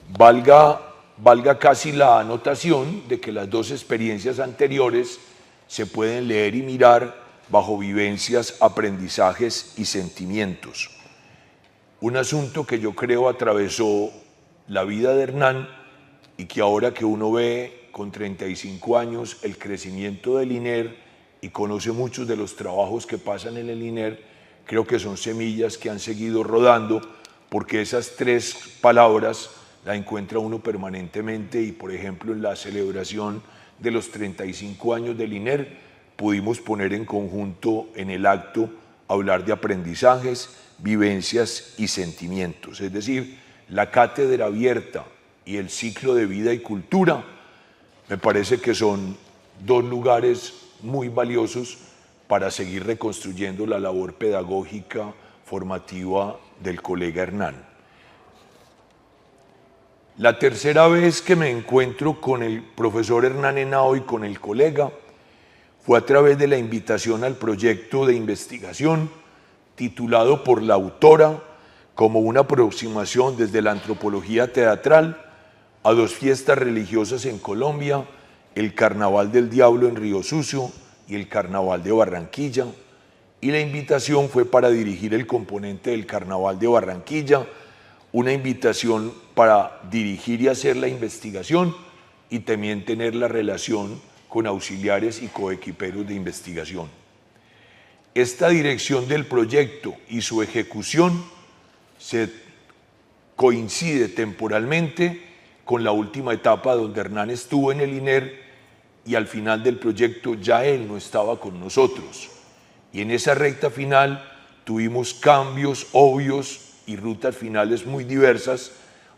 Valga casi la anotación de que las dos experiencias anteriores se pueden leer y mirar bajo vivencias, aprendizajes y sentimientos. Un asunto que yo creo atravesó la vida de Hernán, y que ahora que uno ve con 35 años el crecimiento del INER y conoce muchos de los trabajos que pasan en el INER, creo que son semillas que han seguido rodando, porque esas 3 palabras la encuentra uno permanentemente. Y por ejemplo en la celebración de los 35 años del INER pudimos poner en conjunto en el acto hablar de aprendizajes, vivencias y sentimientos. Es decir, la cátedra abierta y el ciclo de vida y cultura me parece que son 2 lugares muy valiosos para seguir reconstruyendo la labor pedagógica formativa del colega Hernán. La tercera vez que me encuentro con el profesor Hernán Henao y con el colega fue a través de la invitación al proyecto de investigación titulado por la autora como una aproximación desde la antropología teatral a 2 fiestas religiosas en Colombia, el Carnaval del Diablo en Río Sucio y el Carnaval de Barranquilla, y la invitación fue para dirigir el componente del Carnaval de Barranquilla, una invitación para dirigir y hacer la investigación y también tener la relación con auxiliares y coequiperos de investigación. Esta dirección del proyecto y su ejecución se coincide temporalmente con la última etapa donde Hernán estuvo en el INER, y al final del proyecto ya él no estaba con nosotros. Y en esa recta final tuvimos cambios obvios y rutas finales muy diversas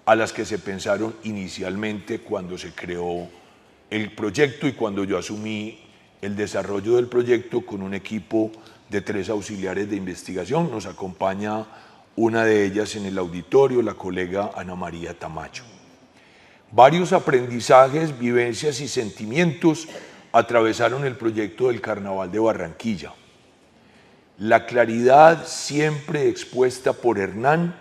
a las que se pensaron inicialmente cuando se creó el proyecto y cuando yo asumí el desarrollo del proyecto con un equipo de 3 auxiliares de investigación. Nos acompaña una de ellas en el auditorio, la colega Ana María Tamayo. Varios aprendizajes, vivencias y sentimientos atravesaron el proyecto del Carnaval de Barranquilla. La claridad siempre expuesta por Hernán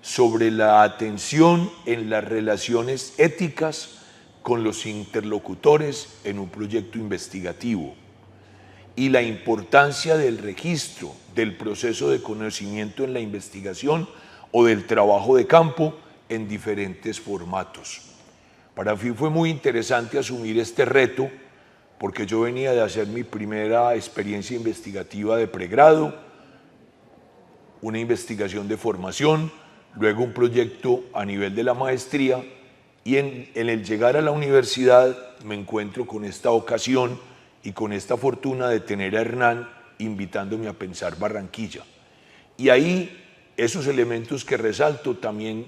sobre la atención en las relaciones éticas con los interlocutores en un proyecto investigativo, y la importancia del registro del proceso de conocimiento en la investigación o del trabajo de campo en diferentes formatos. Para mí fue muy interesante asumir este reto, porque yo venía de hacer mi primera experiencia investigativa de pregrado, una investigación de formación, luego un proyecto a nivel de la maestría, y en el llegar a la universidad me encuentro con esta ocasión y con esta fortuna de tener a Hernán invitándome a pensar Barranquilla. Y ahí esos elementos que resalto también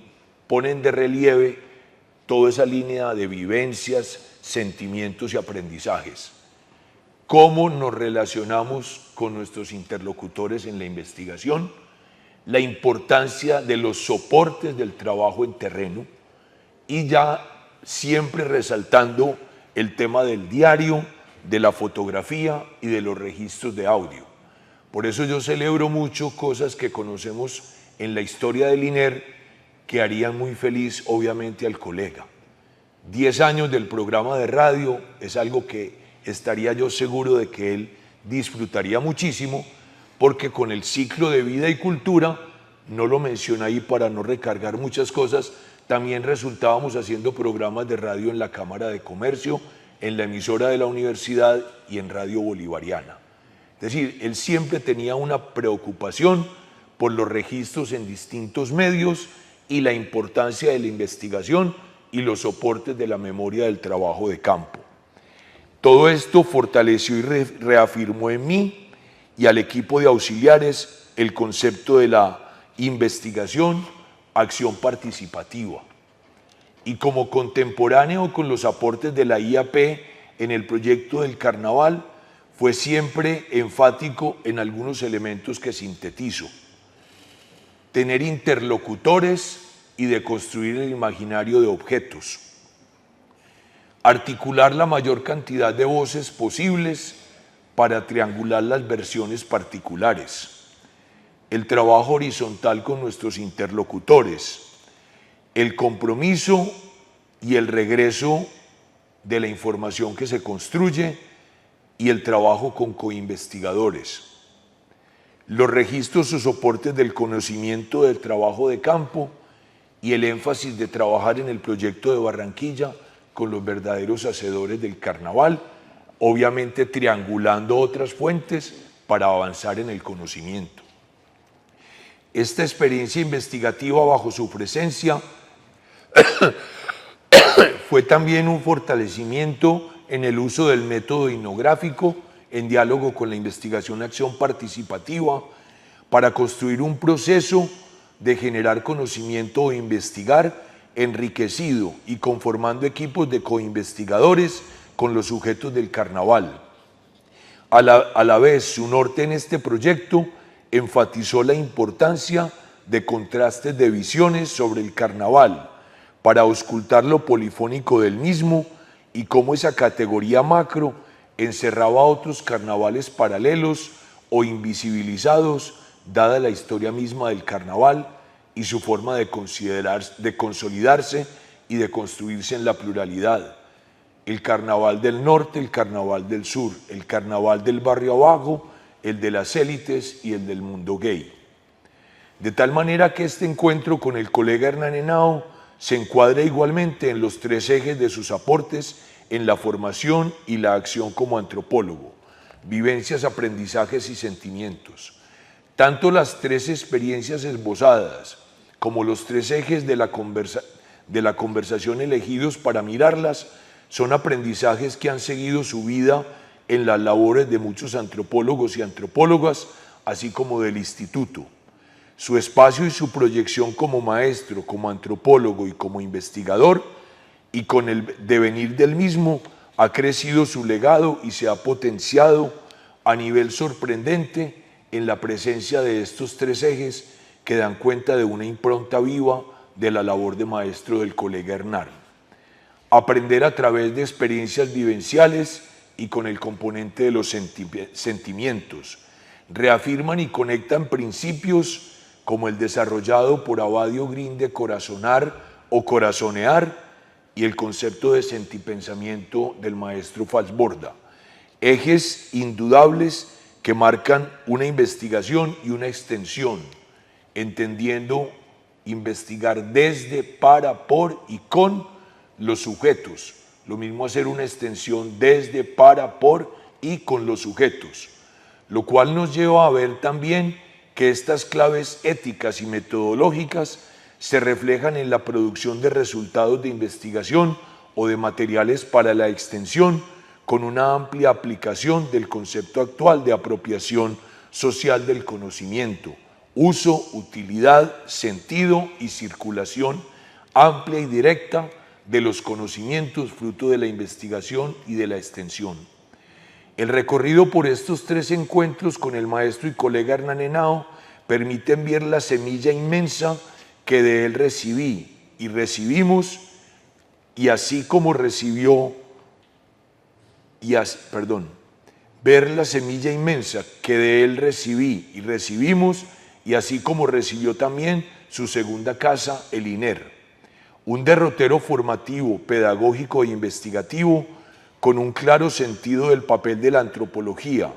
ponen de relieve toda esa línea de vivencias, sentimientos y aprendizajes. Cómo nos relacionamos con nuestros interlocutores en la investigación, la importancia de los soportes del trabajo en terreno y ya siempre resaltando el tema del diario, de la fotografía y de los registros de audio. Por eso yo celebro mucho cosas que conocemos en la historia del INER que harían muy feliz obviamente al colega. 10 años del programa de radio es algo que estaría yo seguro de que él disfrutaría muchísimo, porque con el ciclo de vida y cultura, no lo mencioné ahí para no recargar muchas cosas, también resultábamos haciendo programas de radio en la Cámara de Comercio, en la emisora de la universidad y en Radio Bolivariana. Es decir, él siempre tenía una preocupación por los registros en distintos medios y la importancia de la investigación y los soportes de la memoria del trabajo de campo. Todo esto fortaleció y reafirmó en mí y al equipo de auxiliares el concepto de la investigación, acción participativa. Y como contemporáneo con los aportes de la IAP en el proyecto del Carnaval, fue siempre enfático en algunos elementos que sintetizo. Tener interlocutores y deconstruir el imaginario de objetos. Articular la mayor cantidad de voces posibles para triangular las versiones particulares. El trabajo horizontal con nuestros interlocutores. El compromiso y el regreso de la información que se construye y el trabajo con coinvestigadores. Los registros o soportes del conocimiento del trabajo de campo y el énfasis de trabajar en el proyecto de Barranquilla con los verdaderos hacedores del carnaval, obviamente triangulando otras fuentes para avanzar en el conocimiento. Esta experiencia investigativa bajo su presencia fue también un fortalecimiento en el uso del método etnográfico en diálogo con la investigación-acción participativa para construir un proceso de generar conocimiento o investigar enriquecido y conformando equipos de coinvestigadores con los sujetos del carnaval. A la vez, su norte en este proyecto enfatizó la importancia de contrastes de visiones sobre el carnaval para auscultar lo polifónico del mismo y cómo esa categoría macro encerraba otros carnavales paralelos o invisibilizados, dada la historia misma del carnaval y su forma de consolidarse y de construirse en la pluralidad. El carnaval del norte, el carnaval del sur, el carnaval del barrio abajo, el de las élites y el del mundo gay. De tal manera que este encuentro con el colega Hernán Henao se encuadra igualmente en los 3 ejes de sus aportes en la formación y la acción como antropólogo, vivencias, aprendizajes y sentimientos. Tanto las 3 experiencias esbozadas como los 3 ejes de la conversación elegidos para mirarlas son aprendizajes que han seguido su vida en las labores de muchos antropólogos y antropólogas, así como del instituto. Su espacio y su proyección como maestro, como antropólogo y como investigador, y con el devenir del mismo, ha crecido su legado y se ha potenciado a nivel sorprendente en la presencia de estos 3 ejes que dan cuenta de una impronta viva de la labor de maestro del colega Hernán. Aprender a través de experiencias vivenciales y con el componente de los sentimientos. Reafirman y conectan principios como el desarrollado por Abadio Green de corazonar o corazonear y el concepto de sentipensamiento del maestro Falsborda. Ejes indudables que marcan una investigación y una extensión, entendiendo investigar desde, para, por y con los sujetos. Lo mismo hacer una extensión desde, para, por y con los sujetos, lo cual nos lleva a ver también que estas claves éticas y metodológicas se reflejan en la producción de resultados de investigación o de materiales para la extensión, con una amplia aplicación del concepto actual de apropiación social del conocimiento uso, utilidad, sentido y circulación amplia y directa de los conocimientos fruto de la investigación y de la extensión. El recorrido por estos 3 encuentros con el maestro y colega Hernán Henao permite ver la semilla inmensa que de él recibí y recibimos, y así como recibió, ver la semilla inmensa que de él recibí y recibimos, y así como recibió también su segunda casa, el INER. Un derrotero formativo, pedagógico e investigativo con un claro sentido del papel de la antropología,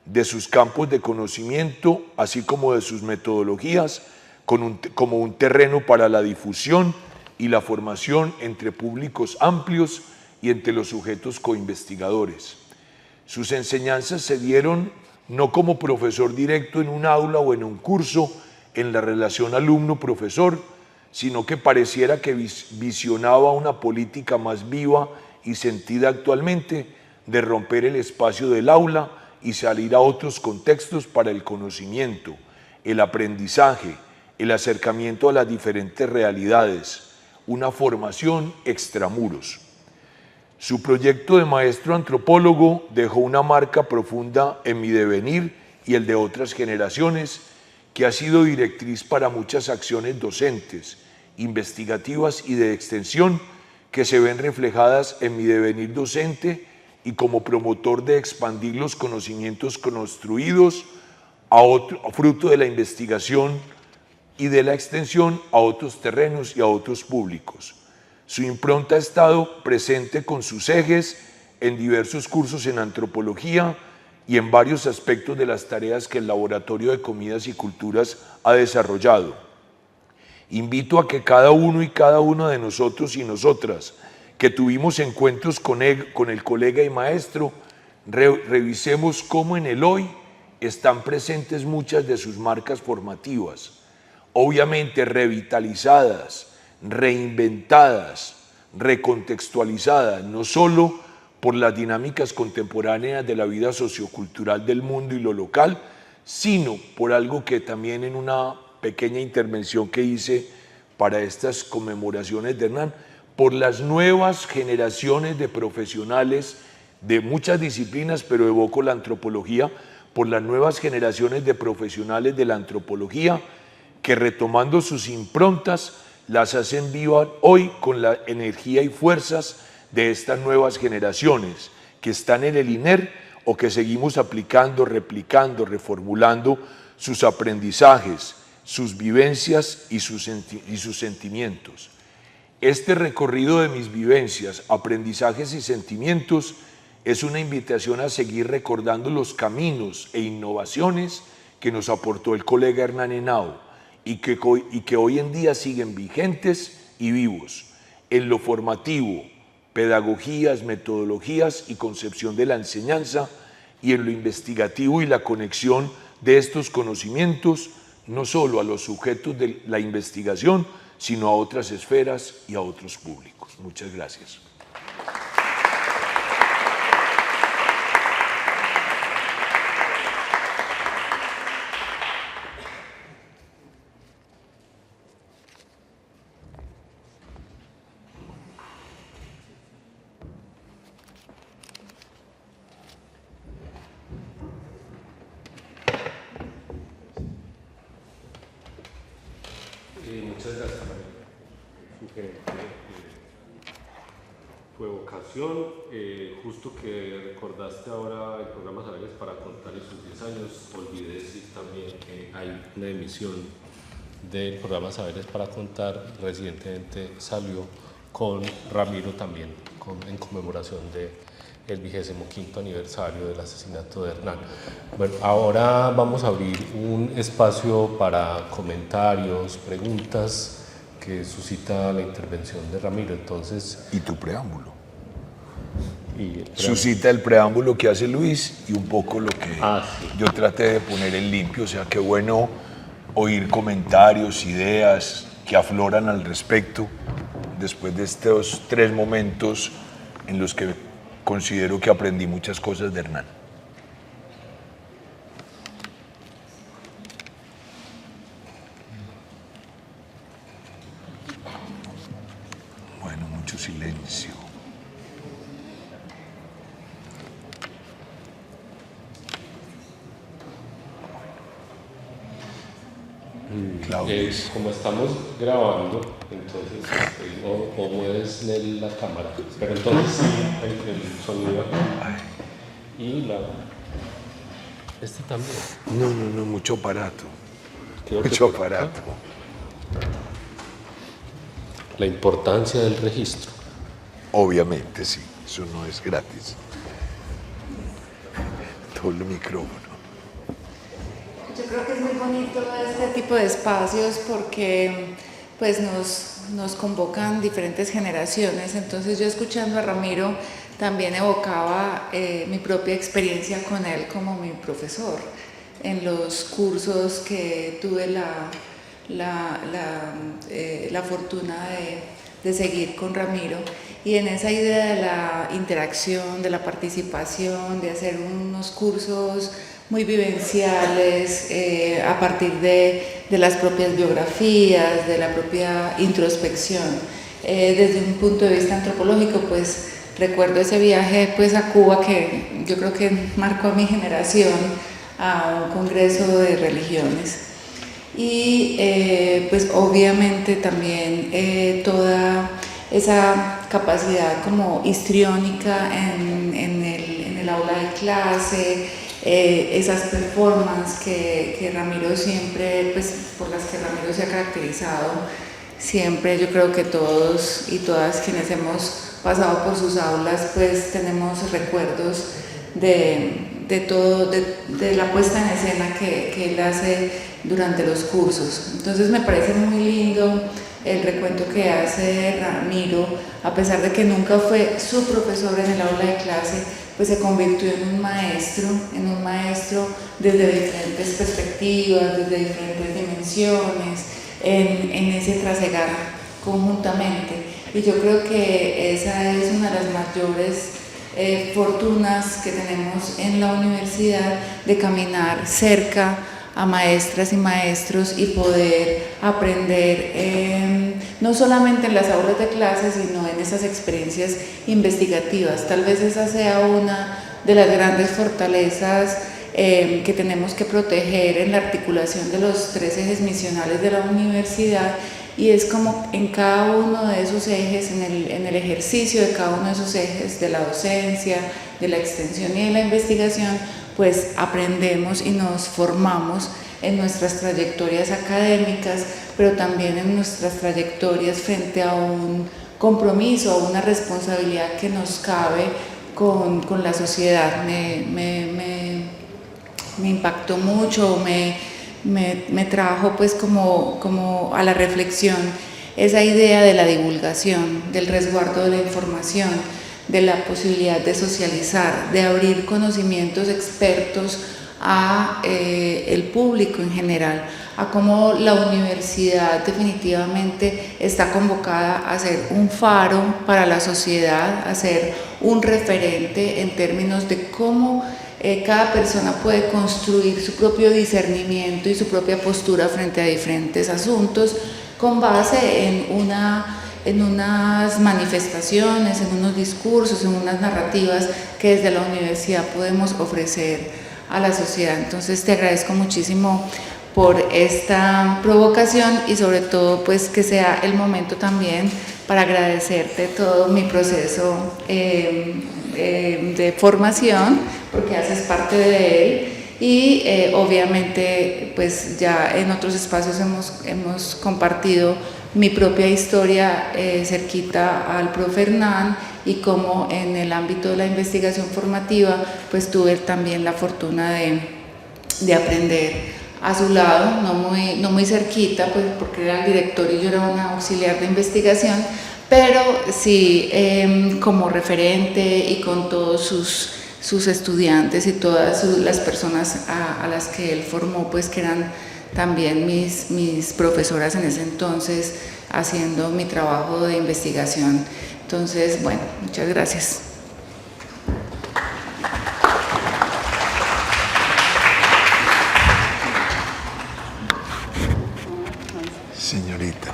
de sus campos de conocimiento, así como de sus metodologías, como un terreno para la difusión y la formación entre públicos amplios y entre los sujetos coinvestigadores. Sus enseñanzas se dieron no como profesor directo en un aula o en un curso en la relación alumno-profesor, sino que pareciera que visionaba una política más viva y sentida actualmente de romper el espacio del aula y salir a otros contextos para el conocimiento, el aprendizaje, el acercamiento a las diferentes realidades, una formación extramuros. Su proyecto de maestro antropólogo dejó una marca profunda en mi devenir y el de otras generaciones, que ha sido directriz para muchas acciones docentes, investigativas y de extensión que se ven reflejadas en mi devenir docente y como promotor de expandir los conocimientos construidos fruto de la investigación y de la extensión a otros terrenos y a otros públicos. Su impronta ha estado presente con sus ejes en diversos cursos en antropología y en varios aspectos de las tareas que el Laboratorio de Comidas y Culturas ha desarrollado. Invito a que cada uno y cada una de nosotros y nosotras que tuvimos encuentros con el colega y maestro, revisemos cómo en el hoy están presentes muchas de sus marcas formativas, obviamente revitalizadas, reinventadas, recontextualizadas, no solo por las dinámicas contemporáneas de la vida sociocultural del mundo y lo local, sino por algo que también en una pequeña intervención que hice para estas conmemoraciones de Hernán, por las nuevas generaciones de profesionales de muchas disciplinas, pero evoco la antropología, por las nuevas generaciones de profesionales de la antropología que retomando sus improntas las hacen vivas hoy con la energía y fuerzas de estas nuevas generaciones que están en el INER o que seguimos aplicando, replicando, reformulando sus aprendizajes, sus vivencias y sus sentimientos. Este recorrido de mis vivencias, aprendizajes y sentimientos es una invitación a seguir recordando los caminos e innovaciones que nos aportó el colega Hernán Henao y que hoy en día siguen vigentes y vivos en lo formativo, pedagogías, metodologías y concepción de la enseñanza, y en lo investigativo y la conexión de estos conocimientos no solo a los sujetos de la investigación, sino a otras esferas y a otros públicos. Muchas gracias. Muchas gracias, María. Tu evocación, justo que recordaste ahora el programa Saberes para Contar y sus 10 años, olvidé decir también que hay una emisión del programa Saberes para Contar, recientemente salió con Ramiro también, en conmemoración del 25º aniversario del asesinato de Hernán. Bueno, ahora vamos a abrir un espacio para comentarios, preguntas que suscita la intervención de Ramiro. Entonces, y tu preámbulo. Suscita el preámbulo que hace Luis y un poco lo que yo traté de poner en limpio. O sea, qué bueno oír comentarios, ideas que afloran al respecto después de estos 3 momentos en los que considero que aprendí muchas cosas de Hernán. su silencio. Claudia. Como estamos grabando, entonces, o mueves la cámara, pero entonces sí, el sonido y este también. No, mucho aparato. Creo que Mucho por acá. aparato. La importancia del registro. Obviamente, sí, eso no es gratis. Todo el micrófono. Yo creo que es muy bonito este tipo de espacios porque pues nos convocan diferentes generaciones. Entonces yo escuchando a Ramiro también evocaba mi propia experiencia con él como mi profesor en los cursos que tuve la fortuna de seguir con Ramiro, y en esa idea de la interacción, de la participación, de hacer unos cursos muy vivenciales a partir de las propias biografías, de la propia introspección. Desde un punto de vista antropológico, pues recuerdo ese viaje pues a Cuba que yo creo que marcó a mi generación, a un congreso de religiones. Y pues obviamente también toda esa capacidad como histriónica en el aula de clase, esas performances que Ramiro siempre, pues por las que Ramiro se ha caracterizado, siempre yo creo que todos y todas quienes hemos pasado por sus aulas pues tenemos recuerdos de todo, de la puesta en escena que él hace durante los cursos. Entonces me parece muy lindo el recuento que hace Ramiro, a pesar de que nunca fue su profesor en el aula de clase, pues se convirtió en un maestro desde diferentes perspectivas, desde diferentes dimensiones, en ese trasegar conjuntamente. Y yo creo que esa es una de las mayores fortunas que tenemos en la universidad, de caminar cerca a maestras y maestros y poder aprender no solamente en las aulas de clase, sino en esas experiencias investigativas. Tal vez esa sea una de las grandes fortalezas que tenemos que proteger en la articulación de los 3 ejes misionales de la universidad, y es como en cada uno de esos ejes, en el ejercicio de cada uno de esos ejes de la docencia, de la extensión y de la investigación, pues aprendemos y nos formamos en nuestras trayectorias académicas, pero también en nuestras trayectorias frente a un compromiso, a una responsabilidad que nos cabe con la sociedad. Me impactó mucho, me trajo pues como a la reflexión esa idea de la divulgación, del resguardo de la información, de la posibilidad de socializar, de abrir conocimientos expertos a el público en general, a cómo la universidad definitivamente está convocada a ser un faro para la sociedad, a ser un referente en términos de cómo cada persona puede construir su propio discernimiento y su propia postura frente a diferentes asuntos con base en unas manifestaciones, en unos discursos, en unas narrativas que desde la universidad podemos ofrecer a la sociedad. Entonces te agradezco muchísimo por esta provocación y sobre todo pues que sea el momento también para agradecerte todo mi proceso de formación, porque haces parte de él, y obviamente pues ya en otros espacios hemos compartido mi propia historia cerquita al profe Hernán, y como en el ámbito de la investigación formativa pues tuve también la fortuna de aprender a su lado, no muy cerquita, pues porque era el director y yo era una auxiliar de investigación, pero sí como referente y con todos sus estudiantes y todas las personas a las que él formó, pues que eran también mis profesoras en ese entonces, haciendo mi trabajo de investigación. Entonces, bueno, muchas gracias. Señorita.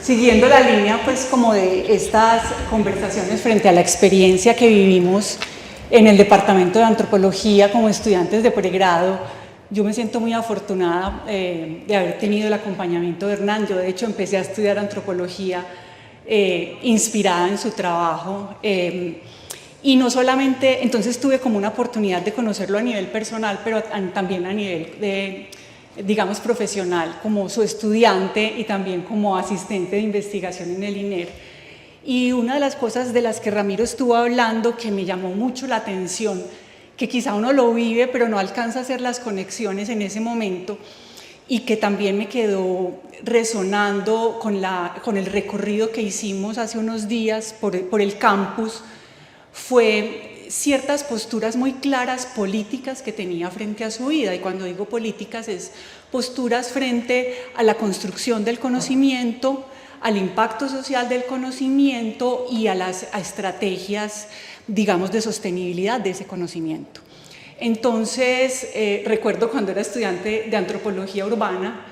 siguiendo la línea pues como de estas conversaciones frente a la experiencia que vivimos en el departamento de antropología como estudiantes de pregrado, yo me siento muy afortunada de haber tenido el acompañamiento de Hernán. Yo de hecho empecé a estudiar antropología inspirada en su trabajo y no solamente, entonces tuve como una oportunidad de conocerlo a nivel personal, pero también a nivel de, digamos, profesional, como su estudiante y también como asistente de investigación en el INER. Y una de las cosas de las que Ramiro estuvo hablando que me llamó mucho la atención, que quizá uno lo vive pero no alcanza a hacer las conexiones en ese momento, y que también me quedó resonando con el recorrido que hicimos hace unos días por el campus, fue ciertas posturas muy claras políticas que tenía frente a su vida. Y cuando digo políticas es posturas frente a la construcción del conocimiento, al impacto social del conocimiento y a las estrategias, digamos, de sostenibilidad de ese conocimiento. Entonces, recuerdo cuando era estudiante de antropología urbana,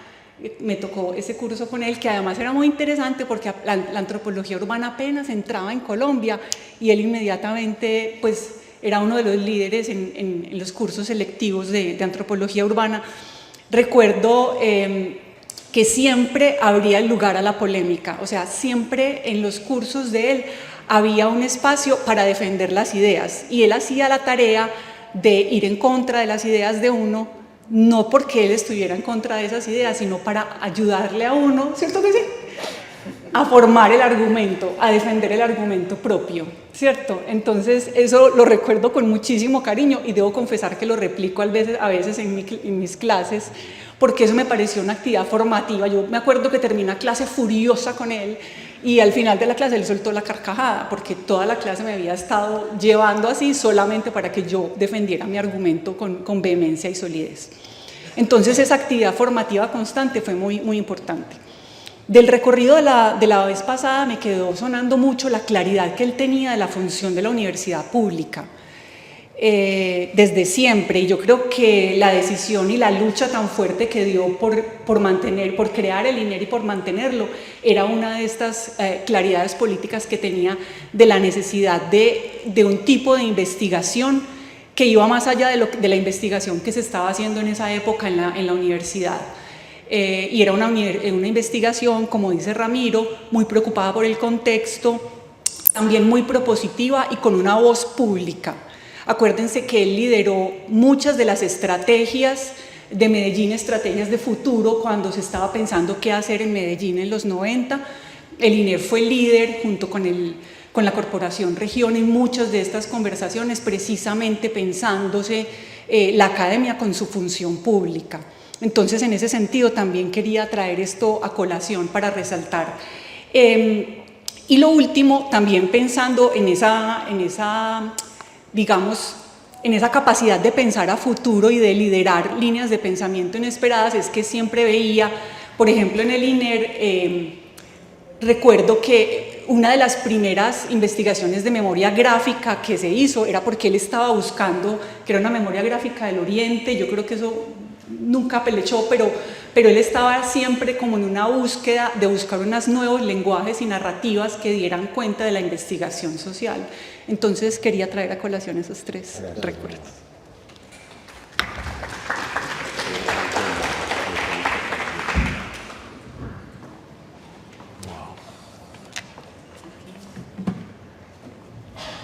me tocó ese curso con él, que además era muy interesante porque la antropología urbana apenas entraba en Colombia y él inmediatamente pues, era uno de los líderes en los cursos selectivos de antropología urbana. Recuerdo que siempre abría el lugar a la polémica, o sea, siempre en los cursos de él había un espacio para defender las ideas y él hacía la tarea de ir en contra de las ideas de uno, no porque él estuviera en contra de esas ideas, sino para ayudarle a uno, ¿cierto que sí?, a formar el argumento, a defender el argumento propio, ¿cierto? Entonces eso lo recuerdo con muchísimo cariño y debo confesar que lo replico a veces en mis clases, porque eso me pareció una actividad formativa. Yo me acuerdo que terminé la clase furiosa con él y al final de la clase él soltó la carcajada, porque toda la clase me había estado llevando así solamente para que yo defendiera mi argumento con vehemencia y solidez. Entonces esa actividad formativa constante fue muy, muy importante. Del recorrido de la vez pasada me quedó sonando mucho la claridad que él tenía de la función de la universidad pública. Desde siempre, y yo creo que la decisión y la lucha tan fuerte que dio por crear el INER y por mantenerlo, era una de estas claridades políticas que tenía de la necesidad de un tipo de investigación que iba más allá de la investigación que se estaba haciendo en esa época en la universidad. Y era una investigación, como dice Ramiro, muy preocupada por el contexto, también muy propositiva y con una voz pública. Acuérdense que él lideró muchas de las estrategias de Medellín, estrategias de futuro, cuando se estaba pensando qué hacer en Medellín en los 90. El INER fue líder junto con la Corporación Región en muchas de estas conversaciones, precisamente pensándose la academia con su función pública. Entonces, en ese sentido, también quería traer esto a colación para resaltar. Y lo último, también pensando en esa capacidad de pensar a futuro y de liderar líneas de pensamiento inesperadas, es que siempre veía, por ejemplo, en el INER, recuerdo que una de las primeras investigaciones de memoria gráfica que se hizo era porque él estaba buscando, que era una memoria gráfica del Oriente. Yo creo que eso nunca pelechó, pero él estaba siempre como en una búsqueda de buscar unos nuevos lenguajes y narrativas que dieran cuenta de la investigación social. Entonces quería traer a colación esos tres recuerdos.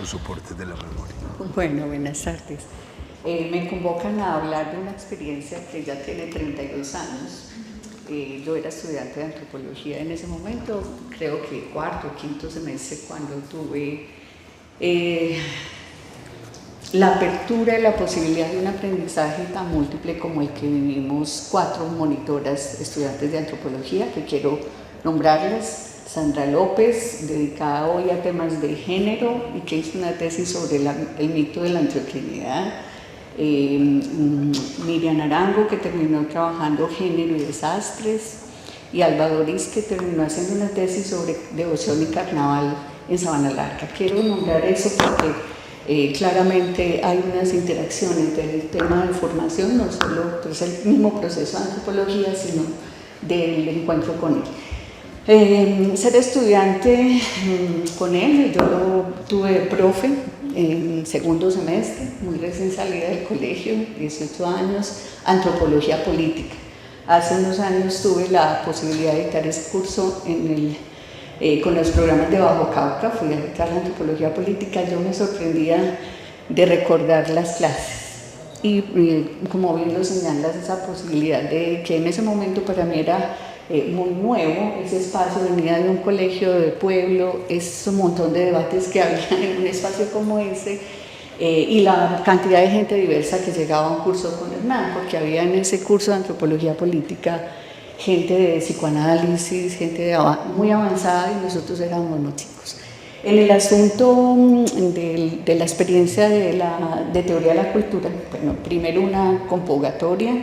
Los soportes de la memoria. Bueno, buenas tardes. Me convocan a hablar de una experiencia que ya tiene 32 años. Yo era estudiante de antropología en ese momento, creo que cuarto o quinto semestre, cuando tuve la apertura y la posibilidad de un aprendizaje tan múltiple como el que vivimos 4 monitoras estudiantes de antropología, que quiero nombrarlas. Sandra López, dedicada hoy a temas de género y que hizo una tesis sobre el mito de la antioqueñidad. Miriam Arango, que terminó trabajando género y desastres, y Alba Doris, que terminó haciendo una tesis sobre devoción y carnaval en Sabana Larga. Quiero nombrar eso porque claramente hay unas interacciones del tema de formación, no solo pues, el mismo proceso de antropología, sino del encuentro con él. Ser estudiante con él, yo lo tuve profe en segundo semestre, muy recién salida del colegio, 18 años, antropología política. Hace unos años tuve la posibilidad de dictar ese curso con los programas de Bajo Cauca, fui a dictar la antropología política. Yo me sorprendía de recordar las clases y como bien lo señalas, esa posibilidad de que en ese momento para mí era muy nuevo, ese espacio venía de un colegio de pueblo, ese montón de debates que había en un espacio como ese, y la cantidad de gente diversa que llegaba a un curso con Hernán, porque había en ese curso de antropología política gente de psicoanálisis, gente muy avanzada, y nosotros éramos muy chicos. En el asunto de la experiencia de teoría de la cultura, bueno, primero una convocatoria.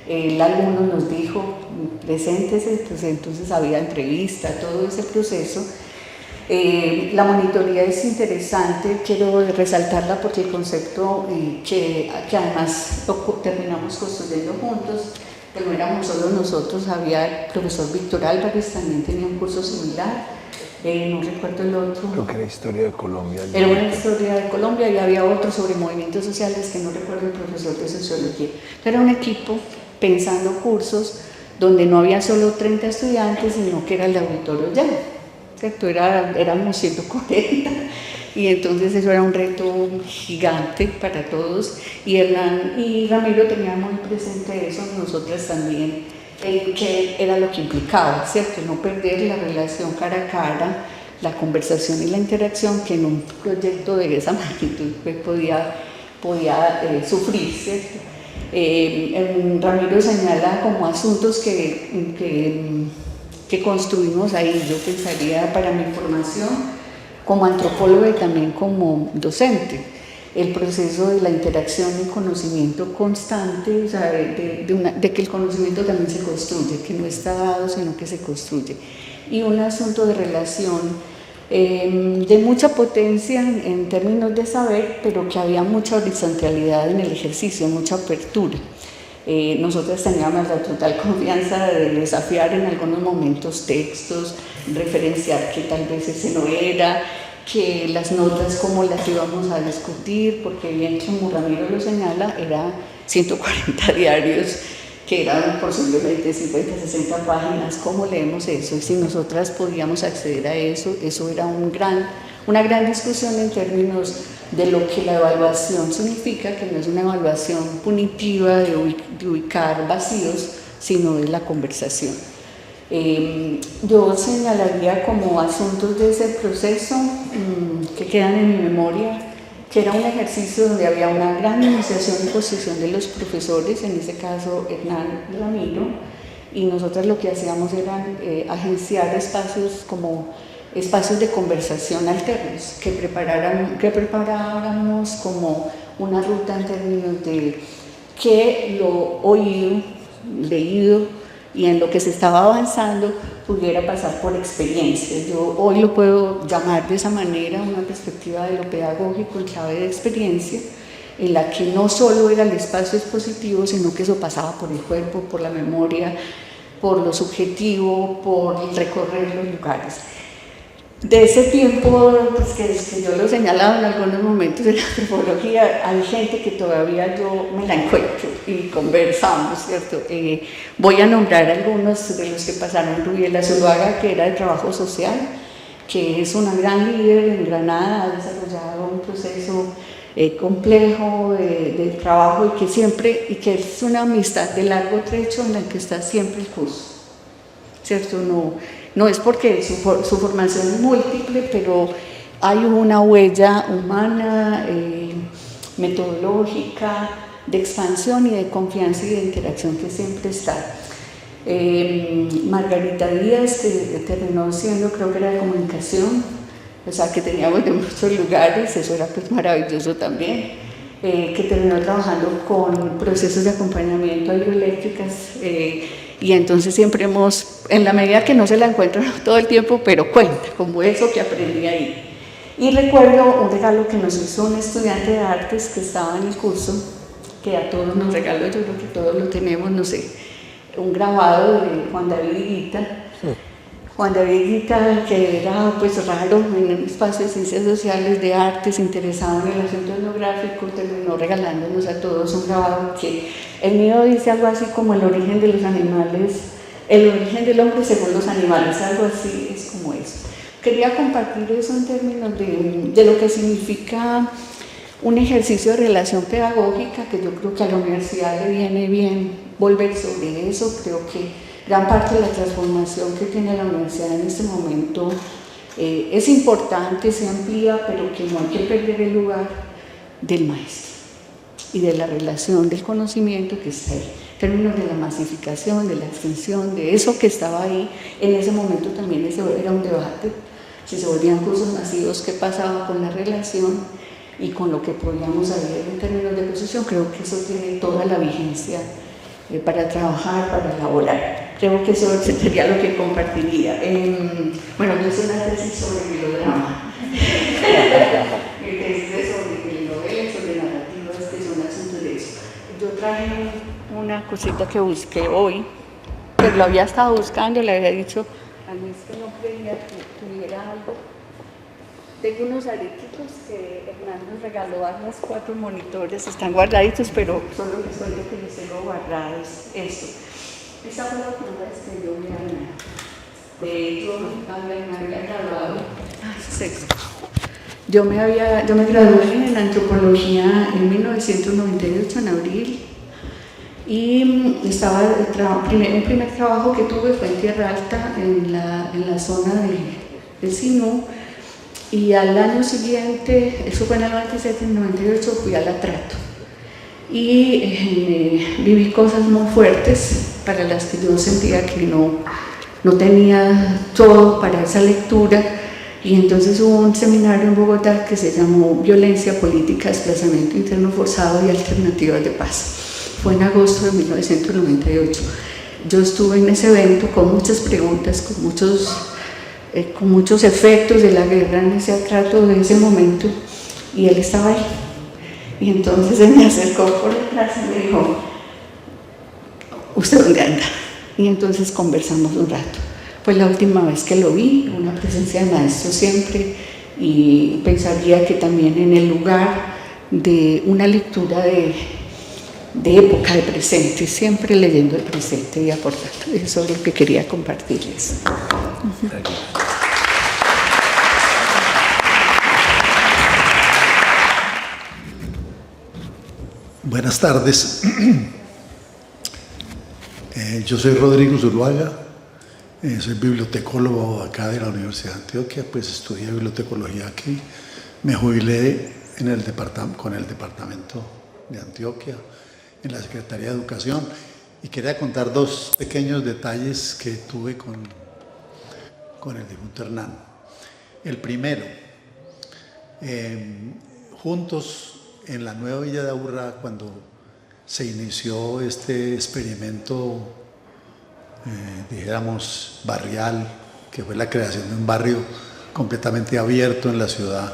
El alumno nos dijo, preséntese, pues entonces había entrevista, todo ese proceso. La monitoría es interesante, quiero resaltarla porque el concepto que además terminamos construyendo juntos, que no éramos solo nosotros, había el profesor Víctor Álvarez, también tenía un curso similar. No recuerdo el otro. Creo que era Historia de Colombia. Era una historia de Colombia y había otro sobre movimientos sociales que no recuerdo, el profesor de sociología. Pero era un equipo pensando cursos donde no había solo 30 estudiantes, sino que era el auditorio lleno, ¿cierto? Éramos 140 y entonces eso era un reto gigante para todos, y Hernán y Ramiro tenían muy presente eso, nosotras también, que era lo que implicaba, ¿cierto? No perder la relación cara a cara, la conversación y la interacción que en un proyecto de esa magnitud pues, podía sufrir, ¿cierto? Ramiro señala como asuntos que construimos ahí. Yo pensaría para mi formación como antropóloga y también como docente, el proceso de la interacción y conocimiento constante, o sea, de que el conocimiento también se construye, que no está dado, sino que se construye. Y un asunto de relación de mucha potencia en términos de saber, pero que había mucha horizontalidad en el ejercicio, mucha apertura. Nosotros teníamos la total confianza de desafiar en algunos momentos textos, referenciar que tal vez ese no era, que las notas cómo las íbamos a discutir, porque bien como Ramiro lo señala, era 140 diarios, que eran posiblemente 50, 60 páginas. ¿Cómo leemos eso? Y si nosotras podíamos acceder a eso, eso era una gran discusión en términos de lo que la evaluación significa, que no es una evaluación punitiva de ubicar vacíos, sino de la conversación. Yo señalaría como asuntos de ese proceso que quedan en mi memoria, que era un ejercicio donde había una gran iniciación y posición de los profesores, en ese caso Hernán y Ramiro, y nosotros lo que hacíamos era agenciar espacios como espacios de conversación alternos, que preparáramos como una ruta en términos de qué lo oído, leído, y en lo que se estaba avanzando pudiera pasar por experiencia. Yo hoy lo puedo llamar de esa manera, una perspectiva de lo pedagógico en clave de experiencia, en la que no solo era el espacio expositivo, sino que eso pasaba por el cuerpo, por la memoria, por lo subjetivo, por recorrer los lugares. De ese tiempo, pues que yo lo señalaba en algunos momentos de la antropología, hay gente que todavía yo me la encuentro y conversamos, ¿cierto? Voy a nombrar algunos de los que pasaron. Rubiela Zuluaga, que era de trabajo social, que es una gran líder en Granada, ha desarrollado un proceso complejo de trabajo y que es una amistad de largo trecho en la que está siempre el curso, ¿cierto? No es porque su formación es múltiple, pero hay una huella humana, metodológica, de expansión y de confianza y de interacción que siempre está. Margarita Díaz, que terminó siendo, creo que era de comunicación, o sea, que teníamos de muchos lugares, eso era pues maravilloso también, que terminó trabajando con procesos de acompañamiento a hidroeléctricas, y entonces siempre en la medida que no se la encuentran todo el tiempo, pero cuenta, como eso que aprendí ahí. Y recuerdo un regalo que nos hizo un estudiante de artes que estaba en el curso, que a todos nos regaló, yo creo que todos lo tenemos, no sé, un grabado de Juan David Higuita. Juan David Guita, que era pues raro en el espacio de ciencias sociales, de artes, interesado en el asunto etnográfico, terminó regalándonos a todos un grabado que el mío dice algo así como el origen de los animales, el origen del hombre según los animales, algo así es como eso. Quería compartir eso en términos de lo que significa un ejercicio de relación pedagógica, que yo creo que a la universidad le viene bien volver sobre eso. Creo que gran parte de la transformación que tiene la universidad en este momento es importante, se amplía, pero que no hay que perder el lugar del maestro y de la relación del conocimiento que está ahí, en términos de la masificación, de la extensión, de eso que estaba ahí. En ese momento también era un debate, si se volvían cursos masivos, qué pasaba con la relación y con lo que podíamos saber en términos de posición. Creo que eso tiene toda la vigencia para trabajar, para elaborar. Creo que eso sería lo que compartiría. Bueno, yo hice una tesis sobre melodrama. Mi tesis es sobre telenovelas, sobre narrativas, que son asuntos de eso. Yo traje una cosita que busqué hoy, pues lo había estado buscando, le había dicho a Luis que no creía que tuviera algo. Tengo unos aretitos que Hernán nos regaló a los 4 monitores, están guardaditos, pero solo les cuento que los tengo guardados. Esto. Esta fue la primera vez que yo vi a Hernán. De hecho, me había graduado. Yo me gradué en antropología en 1998, en abril, y un primer trabajo que tuve fue en Tierra Alta, en la zona de Sinú. Y al año siguiente, eso fue en el 97, en el 98, fui al Atrato. Y viví cosas muy fuertes para las que yo sentía que no tenía todo para esa lectura. Y entonces hubo un seminario en Bogotá que se llamó Violencia Política, Desplazamiento Interno Forzado y Alternativas de Paz. Fue en agosto de 1998. Yo estuve en ese evento con muchas preguntas, con muchos efectos de la guerra en ese Atrato de ese momento, y él estaba ahí. Y entonces él me acercó por detrás y me dijo: ¿usted dónde anda? Y entonces conversamos un rato. Fue la última vez que lo vi, una presencia de maestro siempre, y pensaría que también en el lugar de una lectura de época, de presente, siempre leyendo el presente y aportando. Eso es lo que quería compartirles. Buenas tardes. Yo soy Rodrigo Zuluaga, soy bibliotecólogo acá de la Universidad de Antioquia, pues estudié bibliotecología aquí, me jubilé con el departamento de Antioquia, en la Secretaría de Educación, y quería contar 2 pequeños detalles que tuve con el difunto Hernán. El primero, juntos en la nueva Villa de Aburrá, cuando se inició este experimento, dijéramos, barrial, que fue la creación de un barrio completamente abierto en la ciudad,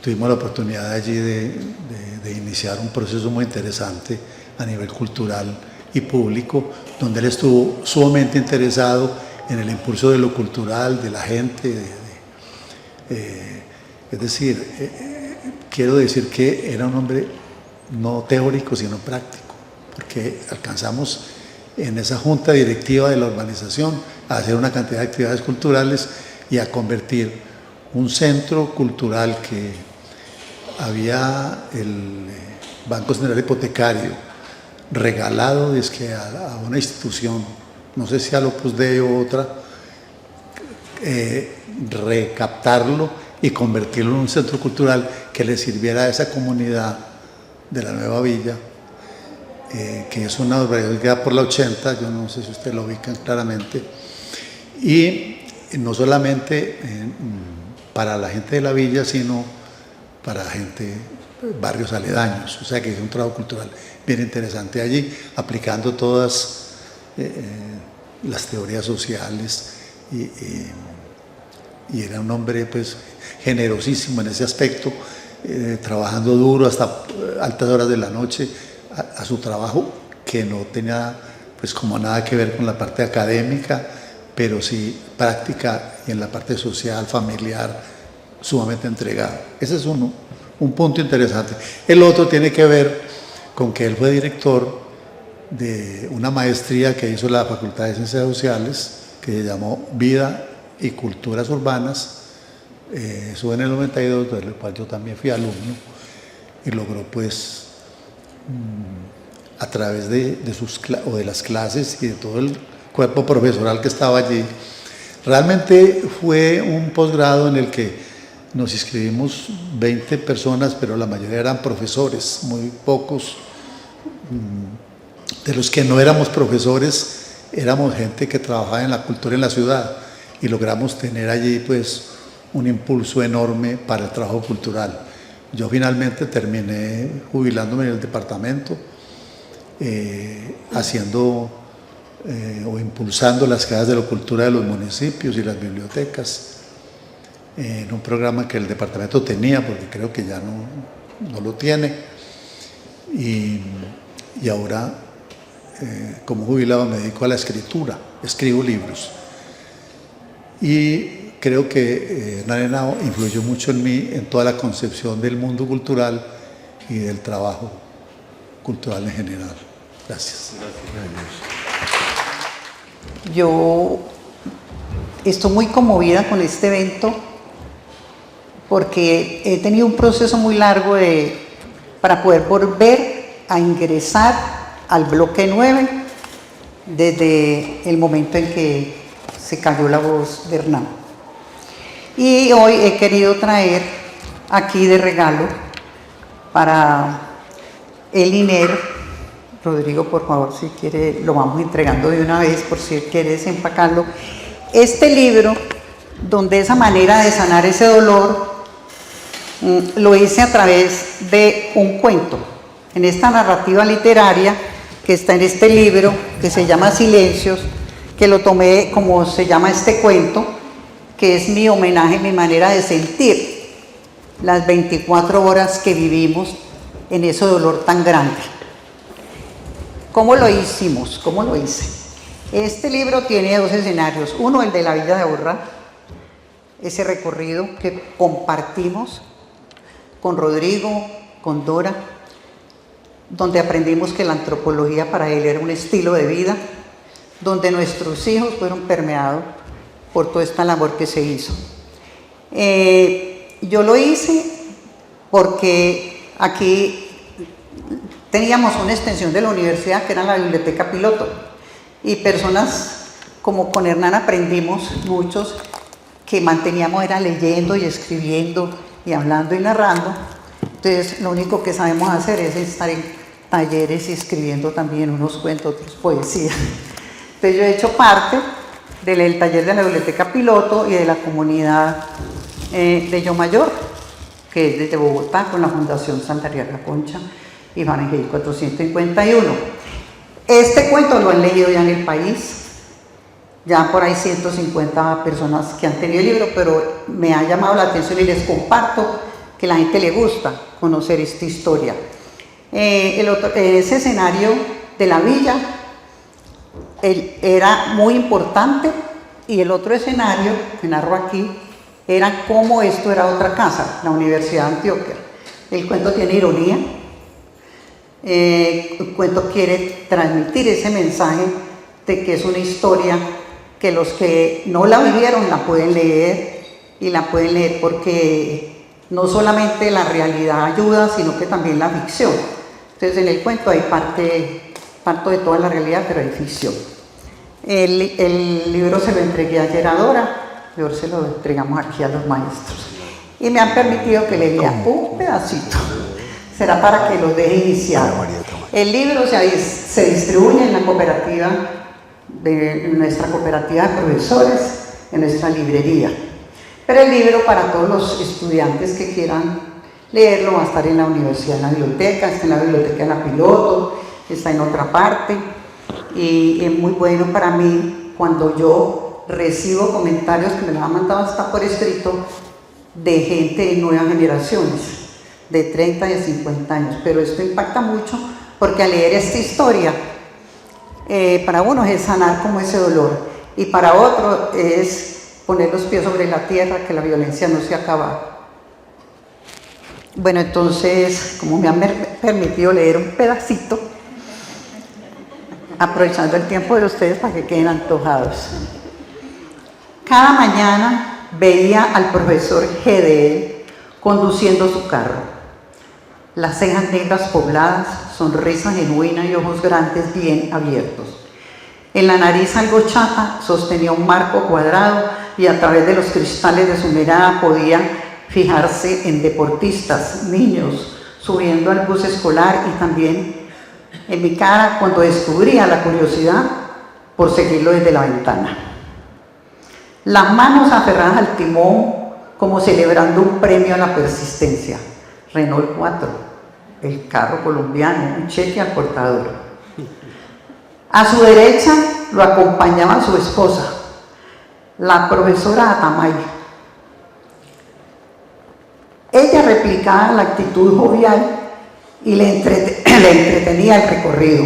tuvimos la oportunidad allí de iniciar un proceso muy interesante a nivel cultural y público, donde él estuvo sumamente interesado en el impulso de lo cultural, de la gente, es decir, quiero decir que era un hombre no teórico, sino práctico, porque alcanzamos en esa junta directiva de la urbanización a hacer una cantidad de actividades culturales y a convertir un centro cultural que había el Banco Central Hipotecario regalado a una institución, no sé si al Opus Dei o otra, recaptarlo y convertirlo en un centro cultural que le sirviera a esa comunidad de la nueva villa, que es una urbanidad que queda por la 80, yo no sé si ustedes lo ubican claramente, y no solamente para la gente de la villa, sino para barrios aledaños, o sea que es un trabajo cultural bien interesante allí, aplicando todas las teorías sociales, y era un hombre pues generosísimo en ese aspecto, trabajando duro hasta altas horas de la noche a su trabajo, que no tenía pues como nada que ver con la parte académica, pero sí práctica y en la parte social, familiar, sumamente entregado. Ese es un punto interesante. El otro tiene que ver con que él fue director de una maestría que hizo la Facultad de Ciencias Sociales, que se llamó Vida y Culturas Urbanas. Eso en el 92, del cual yo también fui alumno, y logró pues a través de las clases y de todo el cuerpo profesoral que estaba allí. Realmente fue un posgrado en el que nos inscribimos 20 personas, pero la mayoría eran profesores, muy pocos. De los que no éramos profesores, éramos gente que trabajaba en la cultura en la ciudad, y logramos tener allí pues un impulso enorme para el trabajo cultural. Yo finalmente terminé jubilándome en el departamento, haciendo o impulsando las casas de la cultura de los municipios y las bibliotecas, en un programa que el departamento tenía, porque creo que ya no lo tiene, y ahora como jubilado me dedico a la escritura, escribo libros, y creo que Hernán Henao influyó mucho en mí, en toda la concepción del mundo cultural y del trabajo cultural en general. Gracias. Yo estoy muy conmovida con este evento porque he tenido un proceso muy largo para poder volver a ingresar al bloque 9 desde el momento en que se cayó la voz de Hernán. Y hoy he querido traer aquí de regalo para el INER. Rodrigo, por favor, si quiere, lo vamos entregando de una vez por si quiere desempacarlo. Este libro, donde esa manera de sanar ese dolor, lo hice a través de un cuento, en esta narrativa literaria que está en este libro, que se llama Silencios, que lo tomé como se llama este cuento, que es mi homenaje, mi manera de sentir las 24 horas que vivimos en ese dolor tan grande. ¿Cómo lo hicimos? ¿Cómo lo hice? Este libro tiene dos escenarios. Uno, el de la Villa de Aburrá, ese recorrido que compartimos con Rodrigo, con Dora, donde aprendimos que la antropología para él era un estilo de vida, donde nuestros hijos fueron permeados por toda esta labor que se hizo. Yo lo hice porque aquí teníamos una extensión de la universidad que era la biblioteca piloto, y personas como con Hernán aprendimos muchos que manteníamos era leyendo y escribiendo y hablando y narrando. Entonces lo único que sabemos hacer es estar en talleres y escribiendo también unos cuentos, otros poesía. Entonces yo he hecho parte del taller de la biblioteca piloto y de la comunidad de Yo Mayor, que es desde Bogotá, con la Fundación Santa Rita Concha y Fahrenheit 451. Este cuento lo han leído ya en el país, ya por ahí 150 personas que han tenido el libro, pero me ha llamado la atención y les comparto que a la gente le gusta conocer esta historia. Ese escenario de la villa era muy importante, y el otro escenario que narro aquí era cómo esto era otra casa, la Universidad de Antioquia. El cuento tiene ironía, el cuento quiere transmitir ese mensaje de que es una historia que los que no la vivieron la pueden leer, y la pueden leer porque no solamente la realidad ayuda, sino que también la ficción. Entonces en el cuento hay parte de toda la realidad, pero hay ficción. El libro se lo entregué ayer a Dora, y hoy se lo entregamos aquí a los maestros. Y me han permitido que le lea un pedacito. Será para que los deje iniciar. El libro se distribuye en la cooperativa, nuestra cooperativa de profesores, en nuestra librería. Pero el libro, para todos los estudiantes que quieran leerlo, va a estar en la universidad, en la biblioteca, está en la biblioteca de la Piloto, está en otra parte, y es muy bueno para mí cuando yo recibo comentarios que me los han mandado hasta por escrito de gente de nuevas generaciones, de 30 y de 50 años, pero esto impacta mucho porque al leer esta historia, para uno es sanar como ese dolor. y para otro es poner los pies sobre la tierra, que la violencia no se acaba. Bueno, entonces, como me han permitido leer un pedacito, aprovechando el tiempo de ustedes para que queden antojados. Cada mañana veía al profesor Gedel conduciendo su carro. Las cejas negras pobladas, sonrisa genuina y ojos grandes bien abiertos. En la nariz algo chata sostenía un marco cuadrado y a través de los cristales de su mirada podía fijarse en deportistas, niños, subiendo al bus escolar y también en mi cara cuando descubría la curiosidad por seguirlo desde la ventana. Las manos aferradas al timón como celebrando un premio a la persistencia. Renault 4, el carro colombiano, un cheque al portador. A su derecha lo acompañaba su esposa, la profesora Atamay. Ella replicaba la actitud jovial y le entretenía el recorrido.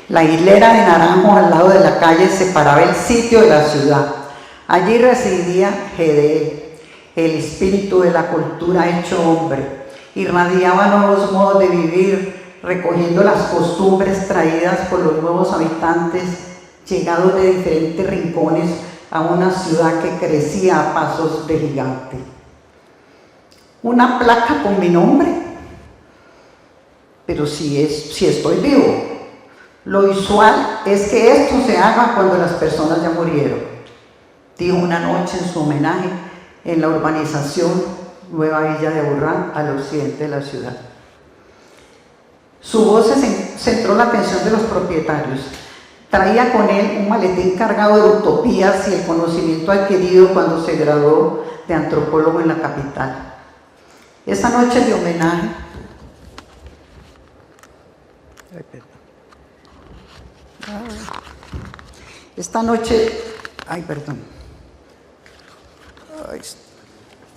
La hilera de naranjos al lado de la calle separaba el sitio de la ciudad. Allí residía Gedel, el espíritu de la cultura hecho hombre. Irradiaba nuevos modos de vivir, recogiendo las costumbres traídas por los nuevos habitantes, llegados de diferentes rincones a una ciudad que crecía a pasos de gigante. Una placa con mi nombre, pero si estoy vivo. Lo usual es que esto se haga cuando las personas ya murieron, dijo una noche en su homenaje en la urbanización Nueva Villa de Aburrá, al occidente de la ciudad. Su voz centró la atención de los propietarios. Traía con él un maletín cargado de utopías y el conocimiento adquirido cuando se graduó de antropólogo en la capital. Esa noche de homenaje,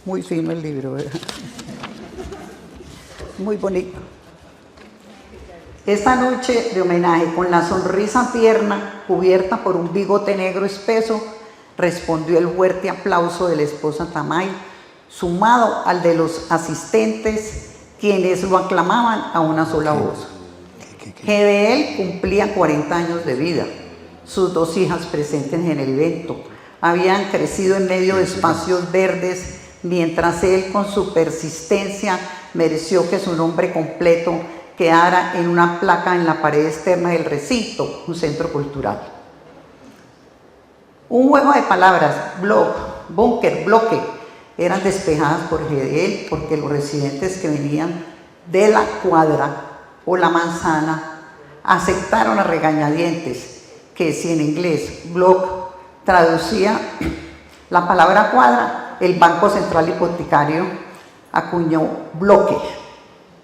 muy fino el libro, ¿verdad? Muy bonito. Esta noche de homenaje, con la sonrisa tierna, cubierta por un bigote negro espeso, respondió el fuerte aplauso de la esposa Tamay, sumado al de los asistentes, quienes lo aclamaban a una sola voz. Gedel cumplía 40 años de vida. Sus dos hijas presentes en el evento habían crecido en medio de espacios verdes, mientras él, con su persistencia, mereció que su nombre completo quedara en una placa en la pared externa del recinto, un centro cultural. Un juego de palabras, blog, búnker, bloque, eran despejadas por Gedel porque los residentes que venían de la cuadra o la manzana aceptaron a regañadientes que si en inglés block traducía la palabra cuadra, el Banco Central Hipotecario acuñó bloque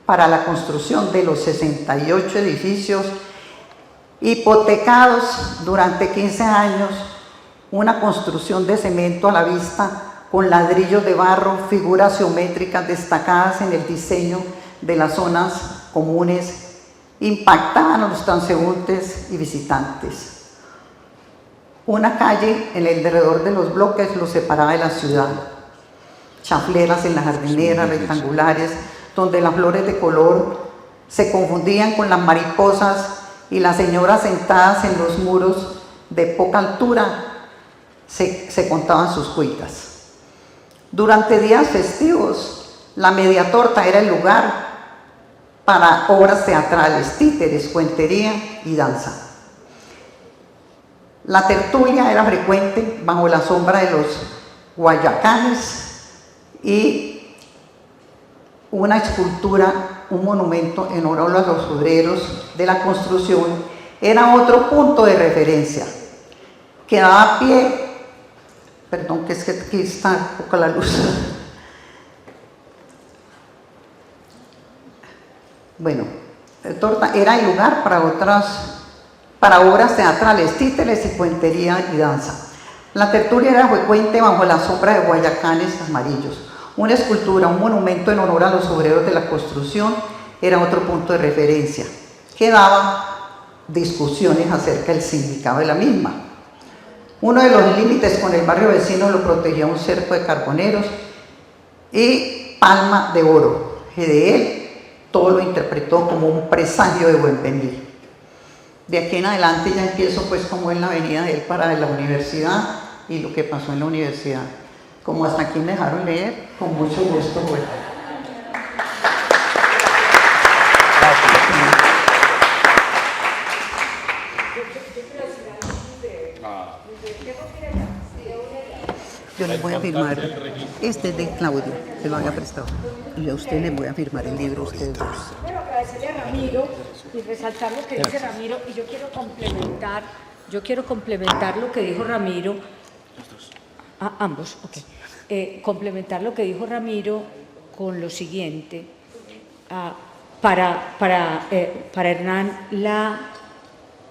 para la construcción de los 68 edificios hipotecados durante 15 años, una construcción de cemento a la vista con ladrillos de barro, figuras geométricas destacadas en el diseño de las zonas comunes, impactaban a los transeúntes y visitantes. Una calle en el alrededor de los bloques los separaba de la ciudad. Chafleras en las jardineras rectangulares, donde las flores de color se confundían con las mariposas y las señoras sentadas en los muros de poca altura se contaban sus cuitas. Durante días festivos, la media torta era el lugar para obras teatrales, títeres, cuentería y danza. La tertulia era frecuente bajo la sombra de los guayacanes y una escultura, un monumento en honor a los obreros de la construcción era otro punto de referencia que daba pie. Perdón, que es que aquí está un poco la luz. Bueno, torta era el lugar para obras teatrales, títeres y cuentería y danza. La tertulia era frecuente bajo la sombra de guayacanes amarillos. Una escultura, un monumento en honor a los obreros de la construcción era otro punto de referencia, que daba discusiones acerca del significado de la misma. Uno de los límites con el barrio vecino lo protegía un cerco de carboneros y Palma de Oro. GDL todo lo interpretó como un presagio de buen venir. De aquí en adelante ya empiezo pues como en la venida de él para la universidad y lo que pasó en la universidad. Como hasta aquí me dejaron leer, con mucho gusto. Bueno. Yo les voy a firmar, este es de Claudio, que lo había prestado, y a usted les voy a firmar el libro, ustedes dos. Quiero agradecerle a Ramiro y resaltar lo que dice Ramiro, y yo quiero complementar lo que dijo Ramiro, ambos, ok. Complementar lo que dijo Ramiro con lo siguiente. Para Hernán,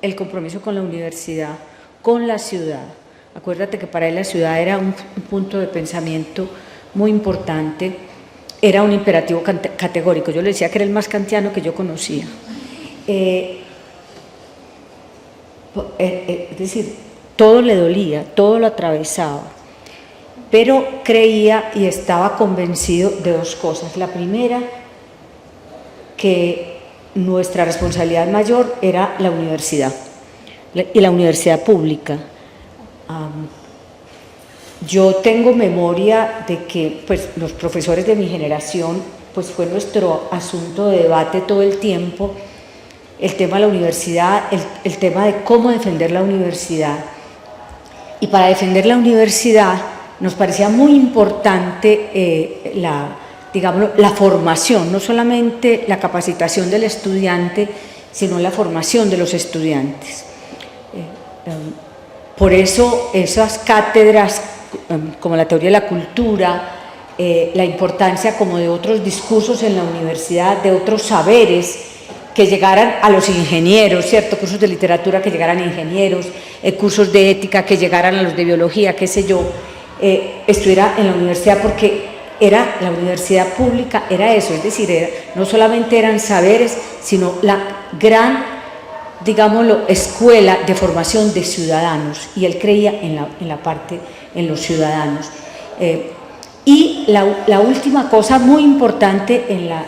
el compromiso con la universidad, con la ciudad. Acuérdate que para él la ciudad era un punto de pensamiento muy importante, era un imperativo categórico. Yo le decía que era el más kantiano que yo conocía. Es decir, todo le dolía, todo lo atravesaba, pero creía y estaba convencido de dos cosas. La primera, que nuestra responsabilidad mayor era la universidad, y la universidad pública. Yo tengo memoria de que pues, los profesores de mi generación, pues fue nuestro asunto de debate todo el tiempo, el tema de la universidad, el tema de cómo defender la universidad. Y para defender la universidad nos parecía muy importante la formación, no solamente la capacitación del estudiante, sino la formación de los estudiantes. Por eso esas cátedras como la teoría de la cultura, la importancia como de otros discursos en la universidad, de otros saberes que llegaran a los ingenieros, ¿cierto? Cursos de literatura que llegaran a ingenieros, cursos de ética que llegaran a los de biología, qué sé yo, estuviera en la universidad, porque la universidad pública era eso, es decir, no solamente eran saberes, sino la gran, digámoslo, escuela de formación de ciudadanos, y él creía en los ciudadanos. Y la última cosa muy importante en la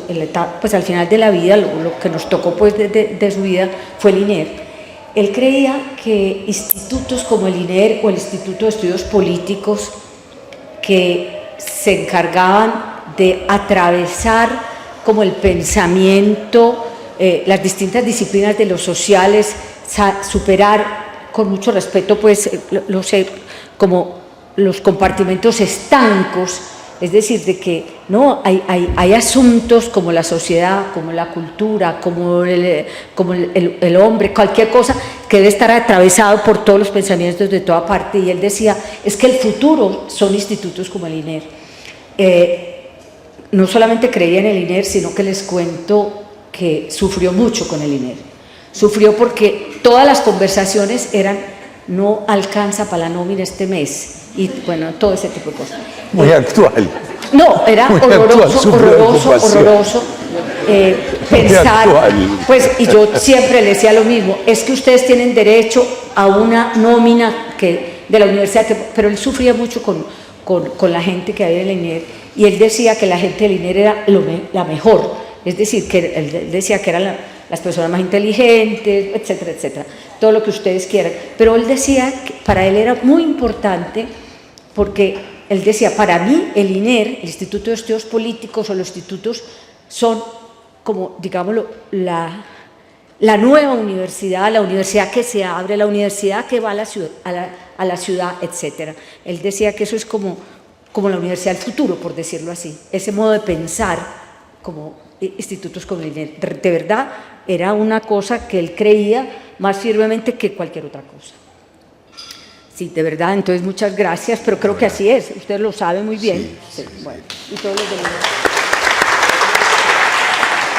etapa, pues al final de la vida, lo que nos tocó pues de su vida, fue el INER. Él creía que institutos como el INER o el Instituto de Estudios Políticos, que se encargaban de atravesar como el pensamiento, las distintas disciplinas de los sociales, superar con mucho respeto pues como los compartimentos estancos, es decir, de que no hay asuntos como la sociedad, como la cultura, como el hombre, cualquier cosa que debe estar atravesado por todos los pensamientos de toda parte. Y él decía, es que el futuro son institutos como el INER. No solamente creía en el INER, sino que les cuento que sufrió mucho con el INER. Sufrió porque todas las conversaciones eran: no alcanza para la nómina este mes, y bueno, todo ese tipo de cosas. Muy actual. No, era horroroso pensar, pues, y yo siempre le decía lo mismo, es que ustedes tienen derecho a una nómina de la universidad, pero él sufría mucho con la gente que había en el INER, y él decía que la gente del INER era la mejor, es decir, que él decía que eran las personas más inteligentes, etcétera, etcétera, todo lo que ustedes quieran, pero él decía que para él era muy importante, porque él decía, para mí el INER, el Instituto de Estudios Políticos, o los institutos son como, digámoslo, la nueva universidad, la universidad que se abre, la universidad que va a la ciudad, etcétera. Él decía que eso es como la universidad del futuro, por decirlo así, ese modo de pensar como institutos como el INER. De verdad, era una cosa que él creía más firmemente que cualquier otra cosa. Sí, de verdad, entonces muchas gracias, pero creo que así es, usted lo sabe muy bien. Sí. Bueno, y todos los demás.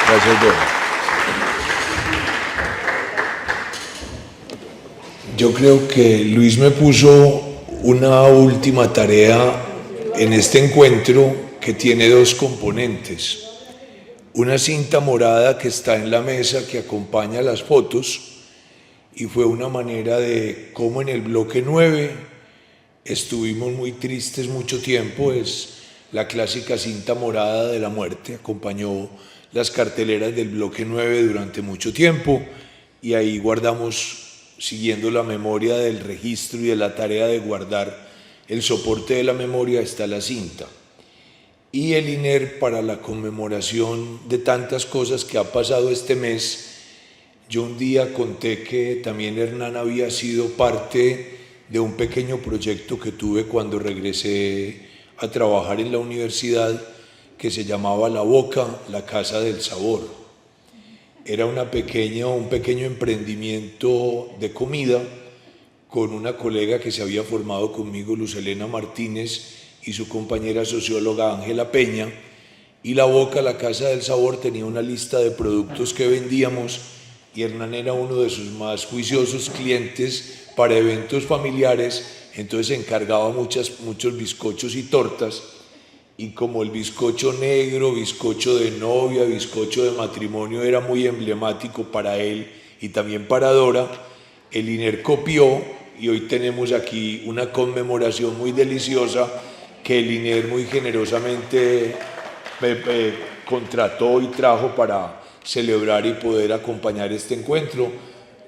Gracias, Dora. Yo creo que Luis me puso una última tarea en este encuentro que tiene dos componentes. Una cinta morada que está en la mesa que acompaña las fotos, y fue una manera de cómo en el bloque 9 estuvimos muy tristes mucho tiempo. Es la clásica cinta morada de la muerte, acompañó las carteleras del bloque 9 durante mucho tiempo, y ahí guardamos, siguiendo la memoria del registro y de la tarea de guardar el soporte de la memoria, está la cinta. Y el INER, para la conmemoración de tantas cosas que ha pasado este mes, yo un día conté que también Hernán había sido parte de un pequeño proyecto que tuve cuando regresé a trabajar en la universidad, que se llamaba La Boca, la Casa del Sabor. Era un pequeño emprendimiento de comida con una colega que se había formado conmigo, Luz Helena Martínez, y su compañera socióloga Ángela Peña. Y La Boca, la Casa del Sabor, tenía una lista de productos que vendíamos, y Hernán era uno de sus más juiciosos clientes para eventos familiares, entonces encargaba muchos bizcochos y tortas, y como el bizcocho negro, bizcocho de novia, bizcocho de matrimonio era muy emblemático para él y también para Dora, el INER copió, y hoy tenemos aquí una conmemoración muy deliciosa que el INER muy generosamente contrató y trajo para celebrar y poder acompañar este encuentro.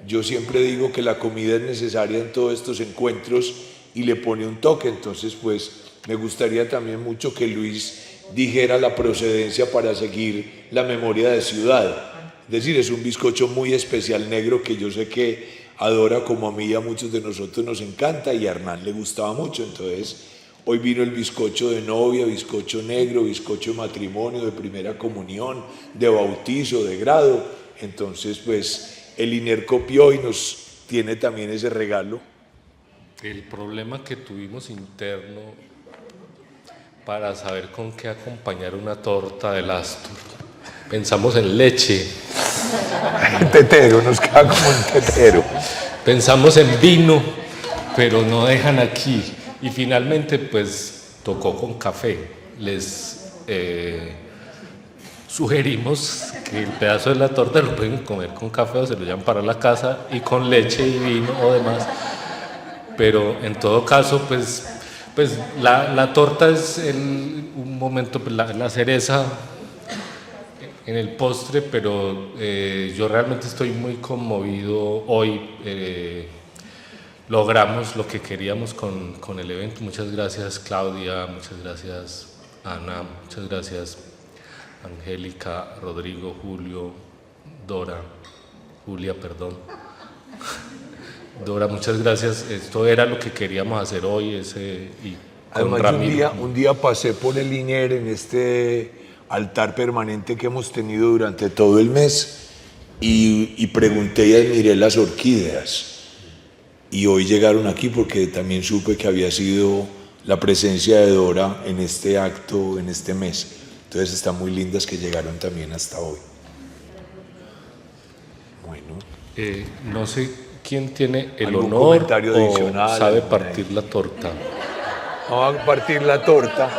Yo siempre digo que la comida es necesaria en todos estos encuentros y le pone un toque, entonces pues me gustaría también mucho que Luis dijera la procedencia para seguir la memoria de ciudad. Es decir, es un bizcocho muy especial negro que yo sé que a Dora como a mí y a muchos de nosotros nos encanta, y a Hernán le gustaba mucho, entonces hoy vino el bizcocho de novia, bizcocho negro, bizcocho de matrimonio, de primera comunión, de bautizo, de grado. Entonces pues el INER copió y nos tiene también ese regalo. El problema que tuvimos interno para saber con qué acompañar una torta del Astor, pensamos en leche. Tetero, nos queda como un tetero. Pensamos en vino, pero no dejan aquí. Y finalmente, pues, tocó con café. Les sugerimos que el pedazo de la torta lo pueden comer con café o se lo llevan para la casa, y con leche y vino o demás. Pero en todo caso, pues la torta es un momento, pues, la cereza en el postre, pero yo realmente estoy muy conmovido hoy. Logramos lo que queríamos con el evento. Muchas gracias, Claudia, muchas gracias, Ana, muchas gracias, Angélica, Rodrigo, Julia, perdón. Dora, muchas gracias. Esto era lo que queríamos hacer hoy. Y con Además, Ramiro. un día pasé por el INER en este altar permanente que hemos tenido durante todo el mes y pregunté y admiré las orquídeas. Y hoy llegaron aquí porque también supe que había sido la presencia de Dora en este acto, en este mes. Entonces están muy lindas que llegaron también hasta hoy. Bueno. No sé quién tiene el ¿Algún honor comentario o adicional, sabe partir la torta. Vamos a partir la torta.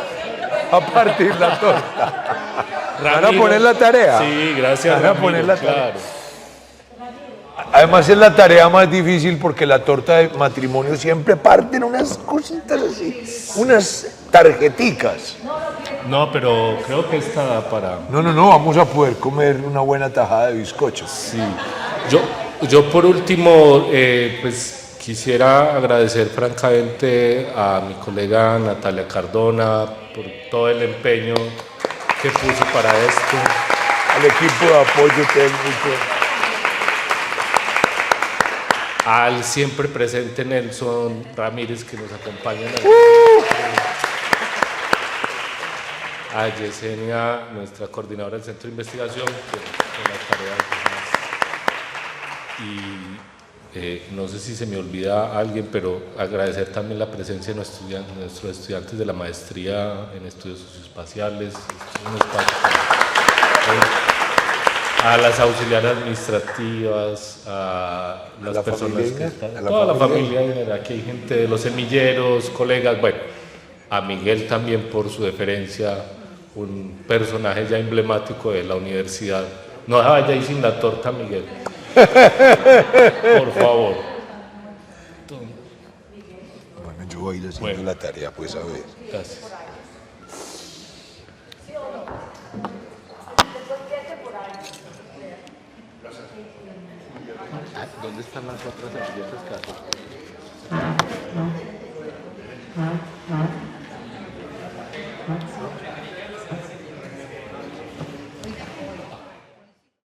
A partir la torta. ¿Van a poner la tarea? Sí, gracias. ¿Van a Ramiro, poner la tarea? claro. Además es la tarea más difícil porque la torta de matrimonio siempre parten unas cositas así, unas tarjeticas. No, pero creo que esta da para... No, vamos a poder comer una buena tajada de bizcocho. Sí. Yo por último, pues quisiera agradecer francamente a mi colega Natalia Cardona por todo el empeño que puso para esto. Al equipo de apoyo técnico. Al siempre presente Nelson Ramírez, que nos acompaña en a Yesenia, nuestra coordinadora del Centro de Investigación, con la tarea. Y no sé si se me olvida a alguien, pero agradecer también la presencia de nuestros estudiantes de la maestría en estudios socioespaciales. A las auxiliares administrativas, a las personas que están, toda la familia, aquí hay gente de los semilleros, colegas, bueno, a Miguel también por su deferencia, un personaje ya emblemático de la universidad. No vaya ahí sin la torta, Miguel. Por favor. Bueno, yo voy a ir haciendo la tarea, pues a ver. Gracias. ¿Dónde están las otras servilletas, Carlos?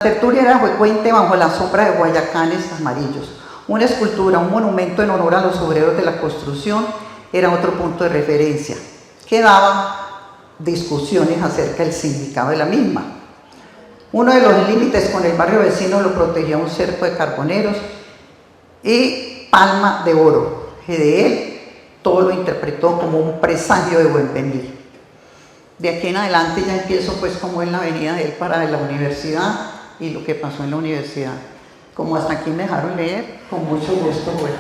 La tertulia era frecuente bajo la sombra de guayacanes amarillos. Una escultura, un monumento en honor a los obreros de la construcción era otro punto de referencia, que daba discusiones acerca del significado de la misma. Uno de los límites con el barrio vecino lo protegía un cerco de carboneros y Palma de Oro, que de él todo lo interpretó como un presagio de buen venir. De aquí en adelante ya empiezo pues como en la venida de él para la universidad y lo que pasó en la universidad. Como hasta aquí me dejaron leer, con mucho gusto. Bueno.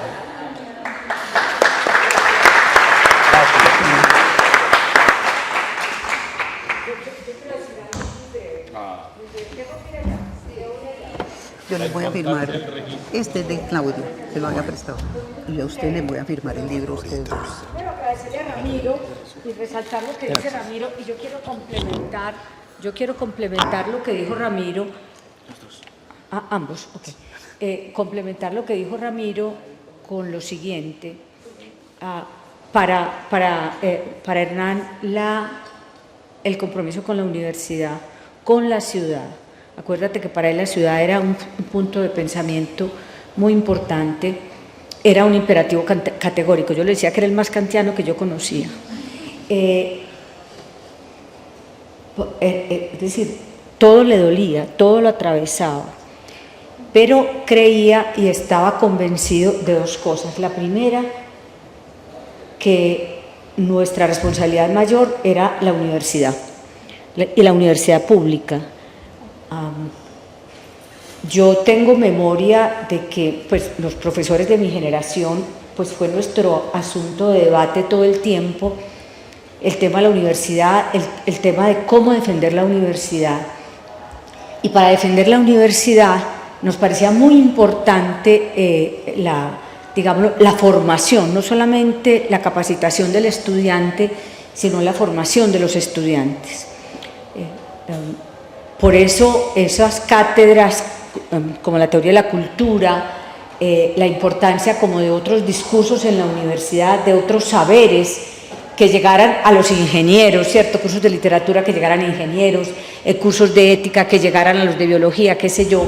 Yo les voy a firmar, este es de Claudio, que lo había prestado, y a usted les voy a firmar el libro a ustedes dos. Quiero agradecerle a Ramiro y resaltar lo que dice Ramiro, y yo quiero complementar lo que dijo Ramiro, ambos, ok. Complementar lo que dijo Ramiro con lo siguiente. Para Hernán, el compromiso con la universidad, con la ciudad. Acuérdate que para él la ciudad era un punto de pensamiento muy importante, era un imperativo categórico. Yo le decía que era el más kantiano que yo conocía. Es decir, todo le dolía, todo lo atravesaba, pero creía y estaba convencido de dos cosas. La primera, que nuestra responsabilidad mayor era la universidad, y la universidad pública. Yo tengo memoria de que pues, los profesores de mi generación, pues fue nuestro asunto de debate todo el tiempo, el tema de la universidad, el tema de cómo defender la universidad. Y para defender la universidad nos parecía muy importante la formación, no solamente la capacitación del estudiante, sino la formación de los estudiantes. Por eso esas cátedras como la teoría de la cultura, la importancia como de otros discursos en la universidad, de otros saberes que llegaran a los ingenieros, ¿cierto? Cursos de literatura que llegaran a ingenieros, cursos de ética que llegaran a los de biología, qué sé yo,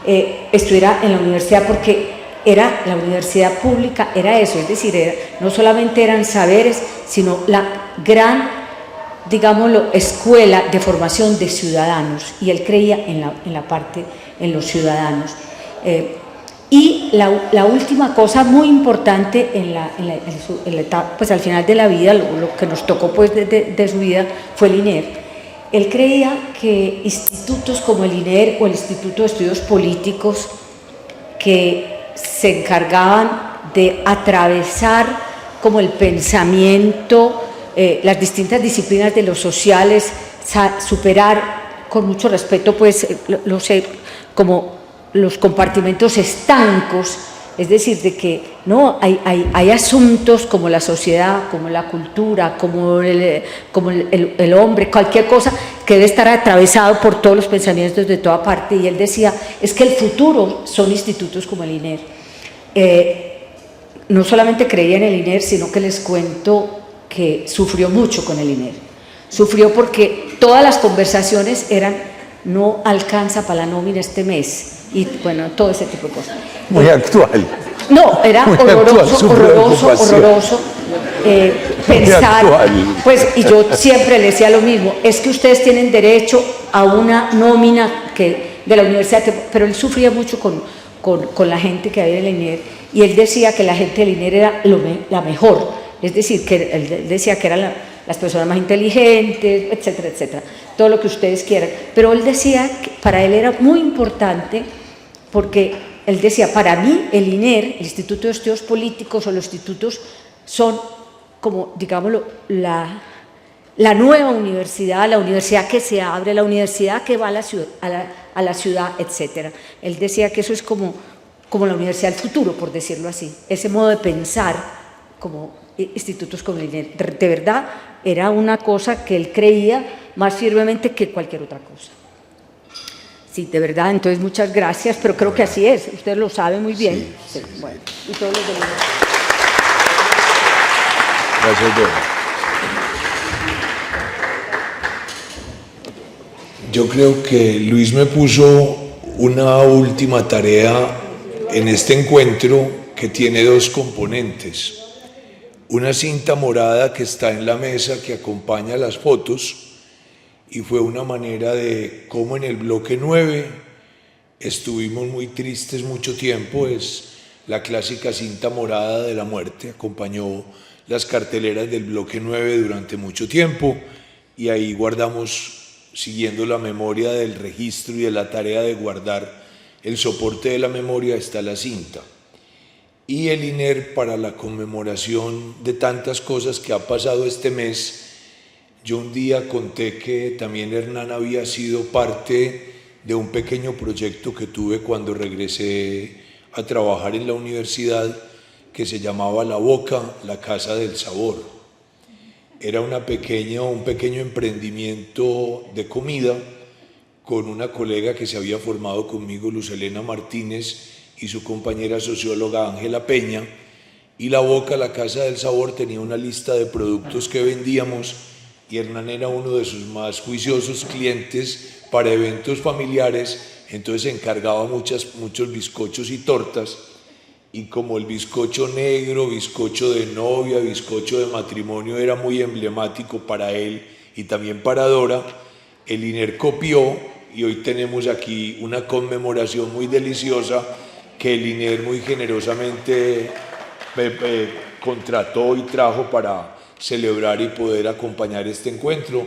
estuviera en la universidad, porque la universidad pública era eso, es decir, no solamente eran saberes, sino la gran, digámoslo, escuela de formación de ciudadanos, y él creía en los ciudadanos. Y la última cosa muy importante en la etapa, pues al final de la vida, lo que nos tocó pues de su vida fue el INER. Él creía que institutos como el INER o el Instituto de Estudios Políticos, que se encargaban de atravesar como el pensamiento, las distintas disciplinas de los sociales, superar con mucho respeto pues como los compartimentos estancos, es decir, de que no hay asuntos como la sociedad, como la cultura, como el hombre, cualquier cosa que debe estar atravesado por todos los pensamientos de toda parte, y él decía, es que el futuro son institutos como el INER. No solamente creía en el INER, sino que les cuento que sufrió mucho con el INER. Sufrió porque todas las conversaciones eran, no alcanza para la nómina este mes, y bueno, todo ese tipo de cosas. Muy actual. No, era horroroso pensar, pues, y yo siempre le decía lo mismo, es que ustedes tienen derecho a una nómina de la universidad, pero él sufría mucho con la gente que había en el INER, y él decía que la gente del INER era la mejor, es decir, que él decía que eran las personas más inteligentes, etcétera, etcétera, todo lo que ustedes quieran, pero él decía que para él era muy importante, porque él decía, para mí el INER, el Instituto de Estudios Políticos, o los institutos son como, digámoslo, la nueva universidad, la universidad que se abre, la universidad que va a a la ciudad, etc. Él decía que eso es como la universidad del futuro, por decirlo así, ese modo de pensar como institutos como el INER. De verdad, era una cosa que él creía más firmemente que cualquier otra cosa. Sí, de verdad, entonces muchas gracias, pero creo que así es, usted lo sabe muy bien. Sí, bueno, y todos los demás. Gracias, Dora. Yo creo que Luis me puso una última tarea en este encuentro que tiene dos componentes. Una cinta morada que está en la mesa que acompaña las fotos, y fue una manera de cómo en el bloque 9 estuvimos muy tristes mucho tiempo. Es la clásica cinta morada de la muerte, acompañó las carteleras del bloque 9 durante mucho tiempo, y ahí guardamos, siguiendo la memoria del registro y de la tarea de guardar el soporte de la memoria, está la cinta. Y el INER, para la conmemoración de tantas cosas que ha pasado este mes, yo un día conté que también Hernán había sido parte de un pequeño proyecto que tuve cuando regresé a trabajar en la universidad, que se llamaba La Boca, la Casa del Sabor. Era un pequeño emprendimiento de comida con una colega que se había formado conmigo, Luz Helena Martínez, y su compañera socióloga Ángela Peña. Y La Boca, la Casa del Sabor, tenía una lista de productos que vendíamos, y Hernán era uno de sus más juiciosos clientes para eventos familiares, entonces encargaba muchos bizcochos y tortas, y como el bizcocho negro, bizcocho de novia, bizcocho de matrimonio era muy emblemático para él y también para Dora, el INER copió, y hoy tenemos aquí una conmemoración muy deliciosa que el INER muy generosamente contrató y trajo para celebrar y poder acompañar este encuentro.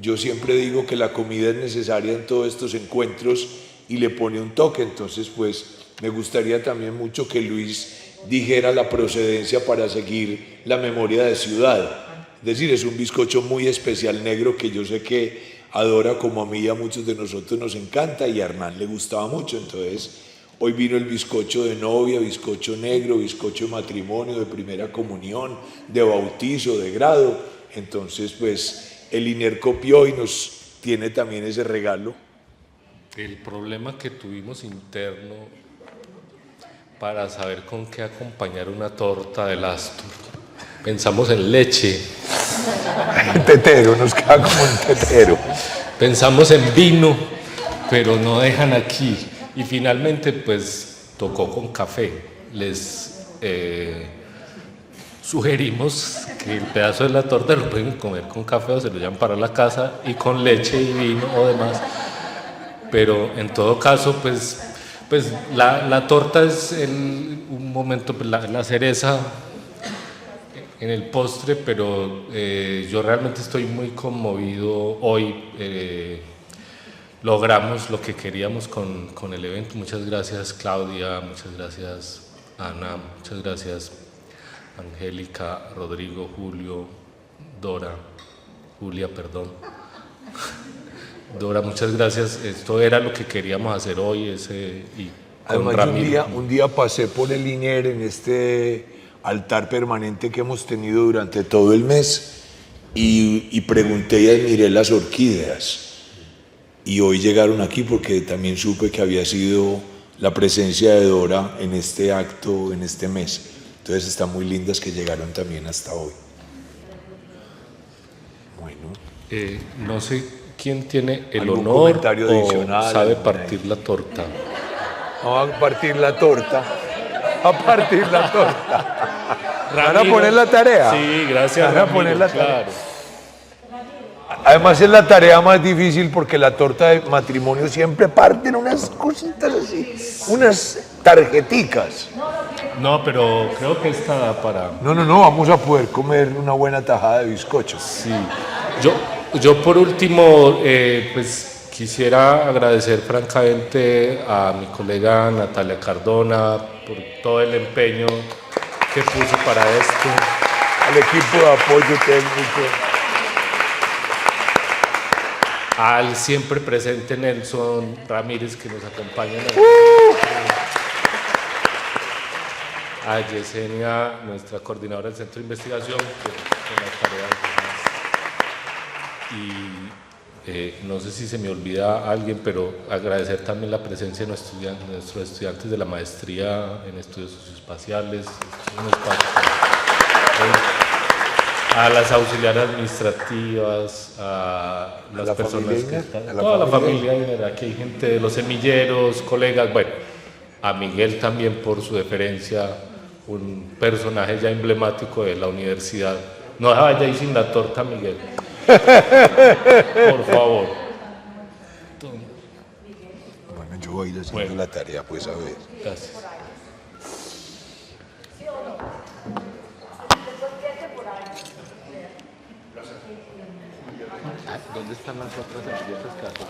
Yo siempre digo que la comida es necesaria en todos estos encuentros y le pone un toque, entonces pues me gustaría también mucho que Luis dijera la procedencia para seguir la memoria de ciudad. Es decir, es un bizcocho muy especial negro que yo sé que a Dora como a mí y a muchos de nosotros nos encanta, y a Hernán le gustaba mucho, entonces hoy vino el bizcocho de novia, bizcocho negro, bizcocho de matrimonio, de primera comunión, de bautizo, de grado. Entonces, pues, el INER copió y nos tiene también ese regalo. El problema que tuvimos interno para saber con qué acompañar una torta del Astor. Pensamos en leche. Tetero, nos queda como un tetero. Pensamos en vino, pero no dejan aquí. Y finalmente, pues, tocó con café. Les sugerimos que el pedazo de la torta lo pueden comer con café o se lo llevan para la casa, y con leche y vino o demás. Pero en todo caso, pues la torta es un momento, la cereza en el postre, pero yo realmente estoy muy conmovido hoy. Logramos lo que queríamos con el evento. Muchas gracias, Claudia, muchas gracias, Ana, muchas gracias, Angélica, Rodrigo, Julio, Julia, perdón. Dora, muchas gracias. Esto era lo que queríamos hacer hoy. Además, un día pasé por el INER en este altar permanente que hemos tenido durante todo el mes y pregunté y admiré las orquídeas. Y hoy llegaron aquí porque también supe que había sido la presencia de Dora en este acto, en este mes. Entonces están muy lindas que llegaron también hasta hoy. Bueno. No sé quién tiene el ¿Algún honor comentario adicional, sabe partir la torta. Vamos a partir la torta. A partir la torta. ¿Van a poner la tarea? Sí, gracias. ¿Van a Ramiro, poner la tarea? claro. Además es la tarea más difícil porque la torta de matrimonio siempre parten unas cositas así, unas tarjeticas. No, pero creo que esta da para... No, vamos a poder comer una buena tajada de bizcochos. Sí. Yo por último, pues quisiera agradecer francamente a mi colega Natalia Cardona por todo el empeño que puso para esto. Al equipo de apoyo técnico. al siempre presente Nelson Ramírez, que nos acompaña. A Yesenia, nuestra coordinadora del Centro de Investigación, que con las tareas. Y no sé si se me olvida a alguien, pero agradecer también la presencia de nuestros estudiantes de la maestría en estudios socioespaciales, a las auxiliares administrativas, a las personas que están, toda la familia, aquí hay gente de los semilleros, colegas, bueno, a Miguel también por su deferencia, un personaje ya emblemático de la universidad. No se vaya ahí sin la torta, Miguel. Por favor. Bueno, yo voy a ir haciendo la tarea, pues a ver. Gracias. ¿Dónde están las otras servilletas, Carlos?